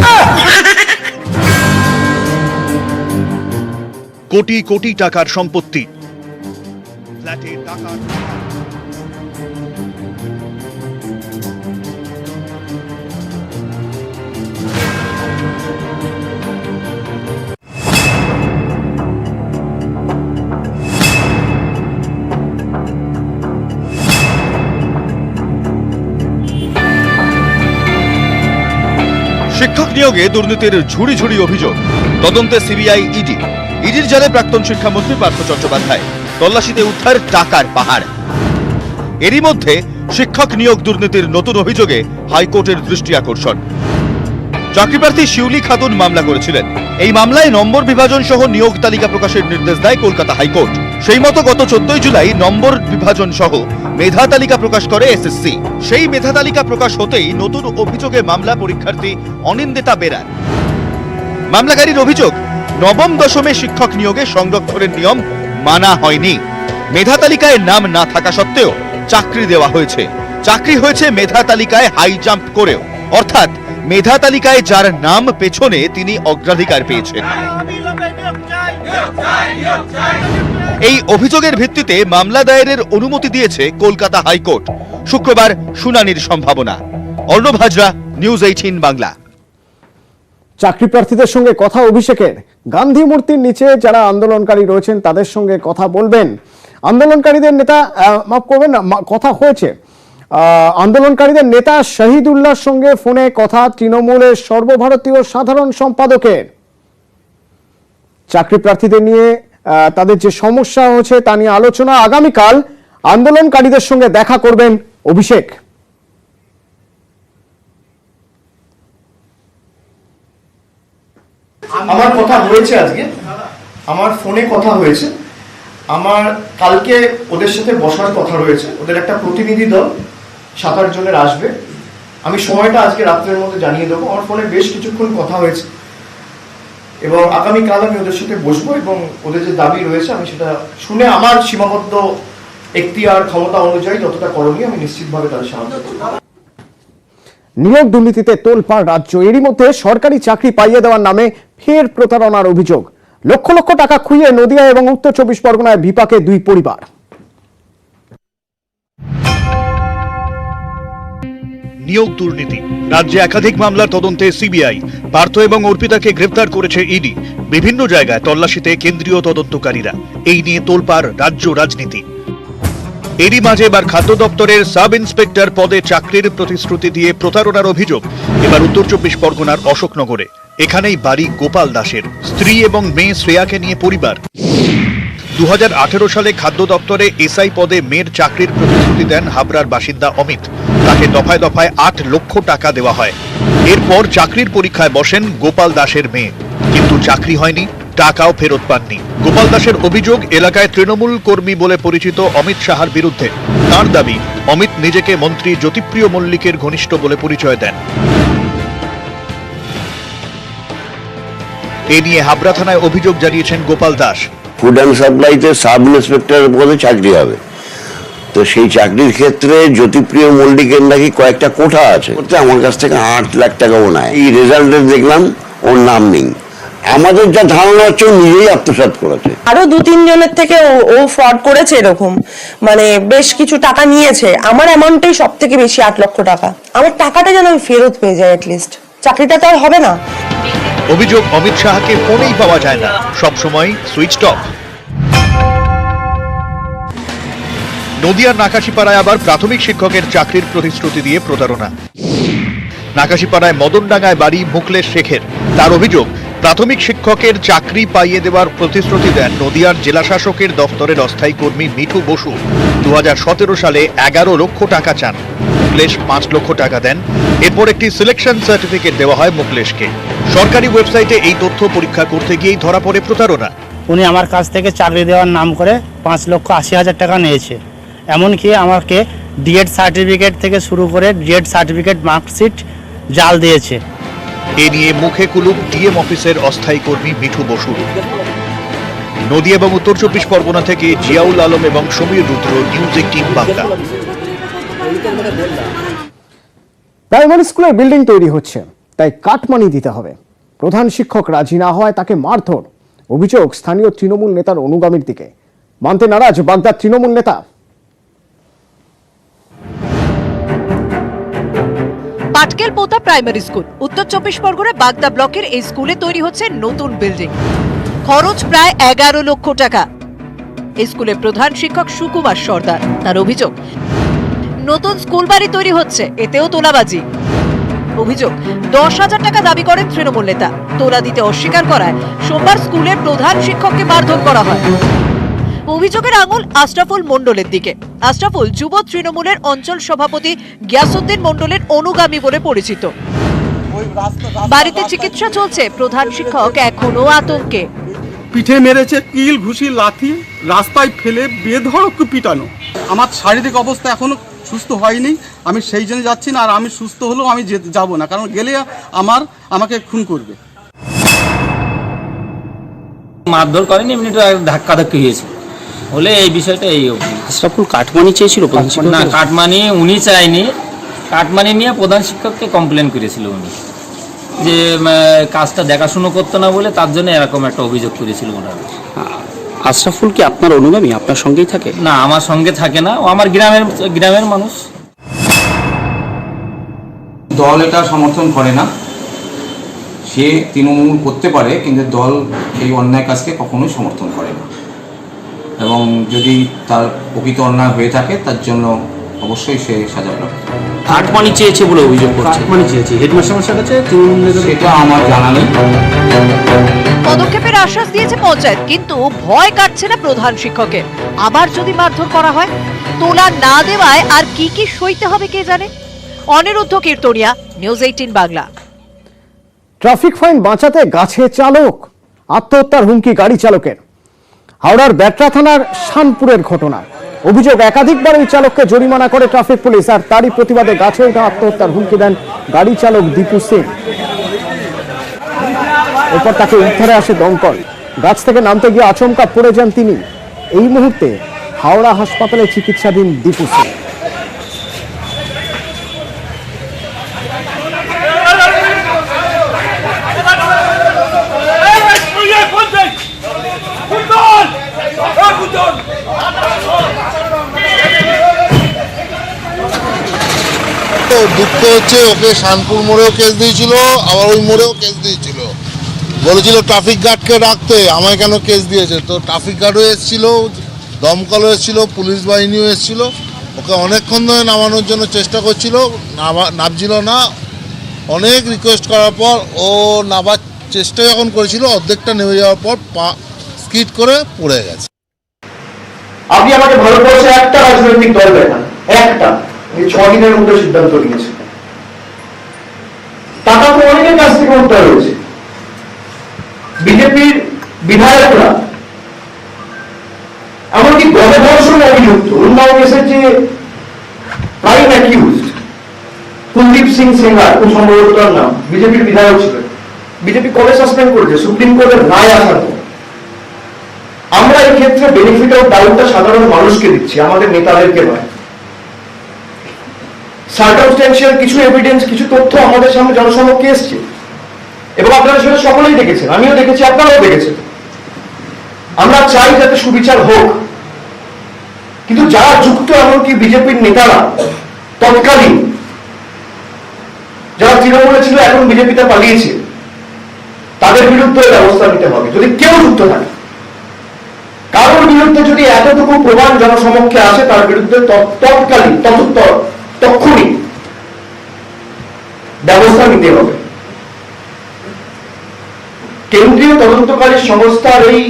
কোটি কোটি টাকার সম্পত্তি, ফ্ল্যাটে টাকা, শিক্ষক নিয়োগে দুর্নীতির ঝুড়ি ঝুড়ি অভিযোগ, তদন্তে সিবিআই, ইডি। ইডির জালে প্রাক্তন শিক্ষামন্ত্রী পার্থ চট্টোপাধ্যায়, তল্লাশিতে উদ্ধার টাকার পাহাড়। এরই মধ্যে শিক্ষক নিয়োগ দুর্নীতির নতুন অভিযোগে হাইকোর্টের দৃষ্টি আকর্ষণ। চাকরিপ্রার্থী শিউলি খাতুন মামলা করেছিলেন। এই মামলায় নম্বর বিভাজন সহ নিয়োগ তালিকা প্রকাশের নির্দেশ দেয় কলকাতা হাইকোর্ট। সেই মতো গত 14 জুলাই নম্বর বিভাজন সহ মেধা তালিকা প্রকাশ করে এসএসসি। সেই মেধা তালিকা প্রকাশ হতেই নতুন অভিযোগে মামলা পরীক্ষার্থী অনিন্দিতা বেরার। মামলাকারীর অভিযোগ, নবম দশমে শিক্ষক নিয়োগে সংরক্ষণের নিয়ম মানা হয়নি। মেধা তালিকায় নাম না থাকা সত্ত্বেও চাকরি দেওয়া হয়েছে। চাকরি হয়েছে মেধা তালিকায় হাই জাম্প করেও, অর্থাৎ মেধা তালিকায় যার নাম পেছনে তিনি অগ্রাধিকার পেয়েছেন। এই অভিযোগের ভিত্তিতে মামলা দায়েরের অনুমতি দিয়েছে কলকাতা হাইকোর্ট। শুক্রবার শুনানির সম্ভাবনা। অর্ণব হাজরা, নিউজ 18 বাংলা। চাকরি প্রার্থীদের সঙ্গে কথা অভিষেকের। গান্ধী মূর্তির নিচে যারা আন্দোলনকারী রয়েছেন তাদের সঙ্গে কথা বলবেন। আন্দোলনকারীদের নেতা মাফ করবেন না, কথা হয়েছে। আন্দোলনকারীদের নেতা শহীদুল্লাহর সঙ্গে ফোনে কথা তৃণমূলের সর্বভারতীয় সাধারণ সম্পাদকের। চাকরি প্রার্থীদের নিয়ে তাদের যে সমস্যা হচ্ছে তা নিয়ে আলোচনা। আগামীকাল আন্দোলনকারীদের সঙ্গে দেখা করবেন অভিষেক। আমার কথা হয়েছে, আজকে আমার ফোনে কথা হয়েছে। আমার কালকে ওদের সাথে বসার কথা রয়েছে। ওদের একটা প্রতিনিধি দল 7-8 জনের আসবে। আমি সময়টা আজকে রাত্রের মধ্যে জানিয়ে দেবো। আমার ফোনে বেশ কিছুক্ষণ কথা হয়েছে এবং আগামীকাল আমি ওদের সাথে বসবো এবং ওদের যে দাবি রয়েছে আমি সেটা শুনে আমার সীমাবদ্ধ এখতিয়ার ক্ষমতা অনুযায়ী যতটা করণীয় আমি নিশ্চিতভাবে তাদের সাহায্য করব। নিয়োগ দুর্নীতিতে তোলপাড় রাজ্য। এরই মধ্যে সরকারি চাকরি পাইয়ে দেওয়ার নামে ফের প্রতারণার অভিযোগ। লক্ষ লক্ষ টাকা খুইয়ে নদিয়া এবং উত্তর 24 পরগনায় বিপাকে 2 পরিবার। নিয়োগ দুর্নীতি। রাজ্যে একাধিক মামলার তদন্তে সিবিআই। পার্থ এবং অর্পিতাকে গ্রেফতার করেছে ইডি। বিভিন্ন জায়গায় তল্লাশিতে কেন্দ্রীয় তদন্তকারীরা। এই নিয়ে তোলপাড় রাজ্য রাজনীতি। এরই মাঝে এবার খাদ্য দপ্তরের সাব ইন্সপেক্টর পদে চাকরির প্রতিশ্রুতি দিয়ে প্রতারণার অভিযোগ এবার উত্তর 24 পরগনার অশোকনগরে। এখানেই বাড়ি গোপাল দাসের। স্ত্রী এবং মেয়ে শ্রেয়াকে নিয়ে পরিবার। 2018 সালে খাদ্য দপ্তরে এসআই পদে মেয়ের চাকরির প্রতিশ্রুতি দেন হাবড়ার বাসিন্দা অমিত। তাকে দফায় দফায় 8 লক্ষ টাকা দেওয়া হয়। এরপর চাকরির পরীক্ষায় বসেন গোপাল দাসের মেয়ে, কিন্তু চাকরি হয়নি, টাকাও ফেরত পাননি। গোপাল দাসের অভিযোগ, এলাকায় তৃণমূল কর্মী বলে পরিচিত অমিত সাহার বিরুদ্ধে। তার দাবি, অমিত নিজেকে মন্ত্রী জ্যোতিপ্রিয় মল্লিকের ঘনিষ্ঠ বলে পরিচয় দেন। এ নিয়ে হাবড়া থানায় অভিযোগ জানিয়েছেন গোপাল দাস। ফুড অ্যান্ড সাপ্লাইতে সাব ইন্সপেক্টর পদে চাকরি হবে, তো সেই চাকরির ক্ষেত্রে জ্যোতিপ্রিয় মল্লিকের নাকি কয়েকটা কোঠা আছে। আমার কাছ থেকে 8 লাখ টাকাও নেয়। এই রেজাল্টে দেখলাম ওর নাম নেই। আমাদের যা ধারণা হচ্ছে ও নিজেই আত্মসাৎ করেছে। আরো 2-3 জনের থেকে ও ফ্রড করেছে, এরকম মানে বেশ কিছু টাকা নিয়েছে। আমার অ্যামাউন্টটাই সব থেকে বেশি 8 লক্ষ টাকা। আমার টাকাটা যেন আমি ফেরত পেয়ে যাই, অ্যাটলিস্ট চাকরিটা তো আর হবে না। অভিযোগ, অমিত শাহকে ফোনেই পাওয়া যায় না, সবসময় সুইচ অফ। নদিয়ার নাকাশিপাড়ায় আবার প্রাথমিক শিক্ষকের চাকরির প্রতিশ্রুতি দিয়ে প্রতারণা। নাকাশিপাড়ায় মদনডাঙ্গায় বাড়ি মুকলেশ শেখের। তার অভিযোগ, প্রাথমিক শিক্ষকের চাকরি পাইয়ে দেওয়ার প্রতিশ্রুতি দেন নদিয়ার জেলাশাসকের দফতরের অস্থায়ী কর্মী মিঠু বসু। 2017 সালে 11 লক্ষ টাকা চান। মুকলেশ 5 লক্ষ টাকা দেন। এরপর একটি সিলেকশন সার্টিফিকেট দেওয়া হয় মুকলেশকে। সরকারি ওয়েবসাইটে এই তথ্য পরীক্ষা করতে গিয়েই ধরা পড়ে প্রতারণা। উনি আমার কাছ থেকে চাকরি দেওয়ার নাম করে 5,80,000 টাকা নিয়েছে। এমনকি আমাকে ডিএড সার্টিফিকেট থেকে শুরু করে ডিএড সার্টিফিকেট মার্কশিট জাল দিয়েছে। এ নিয়ে মুখে কুলুপ ডিএম অফিসের অস্থায়ী কর্মী মিঠু বসু। নদিয়া এবং উত্তর 24 পরগনা থেকে জিয়াউল আলম এবং সমীর রুদ্র, নিউজ 18 বাংলা। প্রাইমারি স্কুলের বিল্ডিং তৈরি হচ্ছে, তাই কাটমানি দিতে হবে। প্রধান শিক্ষক রাজি না হয় তাকে মারধর। অভিযোগ স্থানীয় তৃণমূল নেতার অনুগামীর দিকে। মানতে নারাজ বাগদার তৃণমূল নেতা। পাটকেল পোতা প্রাইমারি স্কুল, উত্তর 24 পরগনা বাগদা ব্লকের এই স্কুলে তৈরি হচ্ছে নতুন বিল্ডিং। খরচ প্রায় 11 লক্ষ টাকা। এই স্কুলের প্রধান শিক্ষক সুকুমার সর্দার। তার অভিযোগ, নতুন স্কুল বাড়ি তৈরি হচ্ছে, এতেও তোলাবাজি। অভিযোগ, 10,000 টাকা দাবি করেন তৃণমূল নেতা। তোলা দিতে অস্বীকার করায় সোমবার স্কুলের প্রধান শিক্ষককে মারধর করা হয়। অভিযোগের আঙুল আশরাফুল মণ্ডলের দিকে। আশরাফুল যুব তৃণমূলের অঞ্চল সভাপতি গিয়াসউদ্দিন মণ্ডলের অনুগামী বলে পরিচিত। বাড়িতে চিকিৎসা চলছে, প্রধান শিক্ষক এখনো আতঙ্কে। পিঠে মেরেছে, কিল ঘুষি লাথি, রাস্তায় ফেলে বেধড়ক পিটানো। আমার শারীরিক অবস্থা এখনো সুস্থ হয়নি, আমি সেই জন্য যাচ্ছি না। আর আমি সুস্থ হলেও আমি যাব না, কারণ গেলে আমাকে খুন করবে। মারধর করেনি, এমনি ধাক্কাধাক্কি হয়েছে বলে এই বিষয়টা এই আশরাফুল কাটমানি চেয়েছিল। না, কাটমানি উনি চায়নি, কাটমানি নিয়ে প্রধান শিক্ষককে কমপ্লেন করেছিল উনি। যে কাজটা দেখাশুনো করতো না বলে তার জন্য এরকম একটা অভিযোগ করেছিল ওনারা। আশরাফুল কি আপনার অনুগামী, আপনার সঙ্গেই থাকে? না, আমার সঙ্গে থাকে না, ও আমার গ্রামের মানুষ। দল এটা সমর্থন করে না, সে তৃণমূল করতে পারে কিন্তু দল এই অন্যায় কাজকে কখনোই সমর্থন করে না, এবং যদি তার প্রকৃত অন্যায় হয়ে থাকে তার জন্য অবশ্যই সে সাজা পাবে। কাটমানি চেয়েছে বলে অভিযোগ করছে। কাটমানি চেয়েছে হেডমাস্টার কাছে, তৃণমূল সেটা আমার জানা নেই। পদক্ষেপের আশ্বাস দিয়েছে পঞ্চায়েত, কিন্তু ভয় কাটছে না প্রধান শিক্ষকের। আবার যদি মারধর করা হয়, তোলা না দেওয়ায় আর কি কি সইতে হবে কে জানে। Aniruddha Kirtania, news 18 Bangla. Traffic fine বাঁচাতে গাছে চালক, আত্মহত্যার হুমকি গাড়ি চালকের। হাওড়ার ব্যাটরা থানার শানপুরের ঘটনা। অভিযোগ, একাধিকবার ওই চালককে জরিমানা করে ট্রাফিক পুলিশ, আর তারই প্রতিবাদে গাছে ওঠা আত্মহত্যার হুমকি দেন গাড়ি চালক দীপু সিং। এরপর তাকে উদ্ধারে আসে দমকল। গাছ থেকে নামতে গিয়ে আচমকা পড়ে যান তিনি। এই মুহূর্তে হাওড়া হাসপাতালে চিকিৎসাধীন দীপু সিং। দুঃখ হচ্ছে, ওকে শানপুর মোড়েও কেস দিয়েছিল, আবার ওই মোড়েও কেস দিয়েছিল, বলেছিল ট্রাফিক গার্ডকে রাখতে, আমায় কেন কেস দিয়েছে। তো ট্রাফিক গার্ডও এসেছিল, দমকলও এসেছিল, পুলিশ বাহিনীও এসেছিল, ওকে অনেকক্ষণ ধরে নামানোর জন্য চেষ্টা করছিল, নামছিল না। অনেক রিকোয়েস্ট করার পর ও নামার চেষ্টা যখন করেছিল, অর্ধেকটা নেমে যাওয়ার পর পা স্কিড করে পড়ে গেছে। আপনি আমাকে ভারতবর্ষে একটা রাজনৈতিক দল দেখান, একটা 6 দিনের মধ্যে সিদ্ধান্ত নিয়েছে। টাকা তো অনেকের কাছ থেকে উদ্ধার হয়েছে। বিজেপির বিধায়করা এমনকি গণধর্ষণ অভিযুক্ত উন্নাও কেসের যে প্রাইম অ্যাকিউজড কুলদীপ সিং সেঙ্গার, খুব সম্ভবত তার নাম, বিজেপির বিধায়ক ছিলেন, বিজেপি কবে সাসপেন্ড করেছে? সুপ্রিম কোর্টের রায় আসার পর। আমরা এই ক্ষেত্রে বেনিফিট অফ ডাউটটা সাধারণ মানুষকে দিচ্ছি, আমাদের নেতাদেরকে নয়। সার্কামস্ট্যান্সিয়াল কিছু এভিডেন্স, কিছু তথ্য আমাদের সামনে জনসমক্ষে এসছে, এবং আপনারা সেটা সকলেই দেখেছেন, আমিও দেখেছি, আপনারাও দেখেছেন। আমরা চাই যাতে সুবিচার হোক, কিন্তু যারা যুক্ত, এমনকি বিজেপির নেতারা তৎকালীন, যারা তৃণমূলে ছিল এখন বিজেপিতে পালিয়েছে, তাদের বিরুদ্ধে ব্যবস্থা নিতে হবে। যদি কেউ যুক্ত থাকে, কারোর বিরুদ্ধে যদি এতটুকু প্রমাণ জনসমক্ষে আসে, তার বিরুদ্ধে তৎকালীন তক্ষুনি ব্যবস্থা নিতে হবে। কেন্দ্রীয় তদন্তকারী সংস্থার এই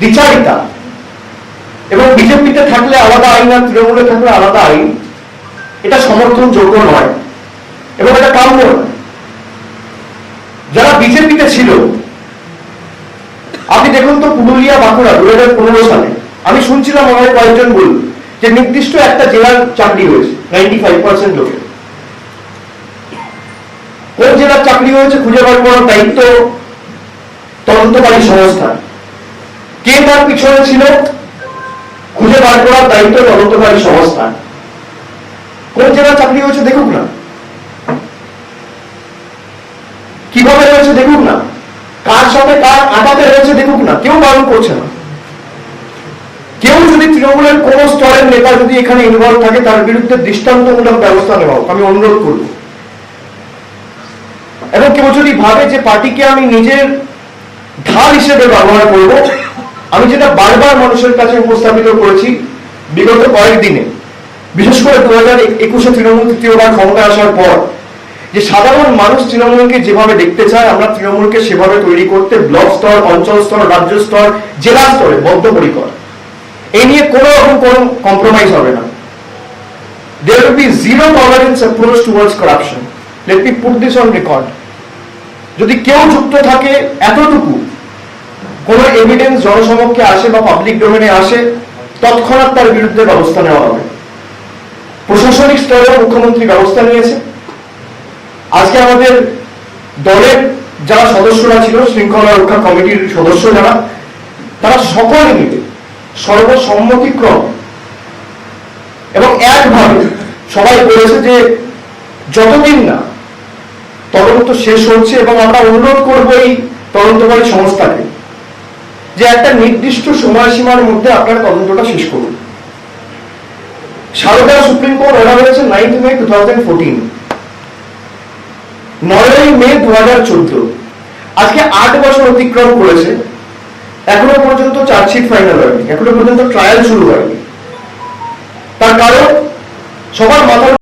দ্বিচারিতা, এবং বিজেপিতে থাকলে আলাদা আইন আর তৃণমূলে থাকলে আলাদা আইন, এটা সমর্থনযোগ্য নয় এবং এটা কাম্য নয়। যারা বিজেপিতে ছিল, আপনি দেখুন তো পুরুলিয়া, বাঁকুড়া 2015 সালে আমি শুনছিলাম, আমাদের কয়েকজন বলল যে নির্দিষ্ট একটা জেলার চাকরি হয়েছে 95% লোকের। কোন জেলার চাকরি হয়েছে খুঁজে বার করার দায়িত্ব তদন্তকারী সংস্থা, কে তার পিছনে ছিল খুঁজে বার করার দায়িত্ব তদন্তকারী সংস্থা। কোন জেলার চাকরি হয়েছে দেখুক না, কিভাবে হয়েছে দেখুক না, কার সাথে কার আটাতে রয়েছে দেখুক না, কেউ বারণ করছে না। কেউ যদি তৃণমূলের কোন স্তরের নেতা যদি এখানে ইনভলভ থাকে, তার বিরুদ্ধে দৃষ্টান্তমূলক ব্যবস্থা নেওয়া হোক, আমি অনুরোধ করব। এবং কেউ যদি ভাবে যে পার্টিকে আমি নিজের ঢাল হিসেবে ব্যবহার করব, আমি যেটা বারবার মানুষের কাছে উপস্থাপিত করেছি বিগত কয়েকদিনে, বিশেষ করে 2021 তৃণমূল তৃতীয়বার ক্ষমতায় আসার পর, যে সাধারণ মানুষ তৃণমূলকে যেভাবে দেখতে চায়, আমরা তৃণমূলকে সেভাবে তৈরি করতে ব্লক স্তর, অঞ্চল স্তর, রাজ্য স্তর, জেলা স্তরে বদ্ধপরিকর। এই নিয়ে কোনো রকম কোনো কম্প্রোমাইজ হবে না। There will be zero tolerance approach towards corruption. Let me put this on record. যদি কেউ যুক্ত থাকে, এতটুকু কোন এভিডেন্স জনসমক্ষে আসে বা পাবলিক ডোমেনে আসে, তৎক্ষণাৎ তার বিরুদ্ধে ব্যবস্থা নেওয়া হবে। প্রশাসনিক স্তরে মুখ্যমন্ত্রী ব্যবস্থা নিয়েছে। আজকে আমাদের দলের যারা সদস্যরা ছিল, শৃঙ্খলা রক্ষা কমিটির সদস্য যারা, তারা সকলে মিলে সর্বসম্মতিক্রম এবং একভাবে সবাই বলেছে যে যতদিন না তদন্ত শেষ হচ্ছে এবং আমরা অনুরোধ করব এই তদন্তকারী সংস্থাকে যে একটা নির্দিষ্ট সময়সীমার মধ্যে আপনারা তদন্তটা শেষ করুন। সারদা সুপ্রিম কোর্ট অর্ডার হয়েছে 9 মে 2014, 9 মে 2014, আজকে 8 বছর অতিক্রম করেছে, এখনো পর্যন্ত চার্জশিট ফাইনাল হয়নি, এখনো পর্যন্ত ট্রায়াল শুরু হয়নি। তার কারণ সবার মাথার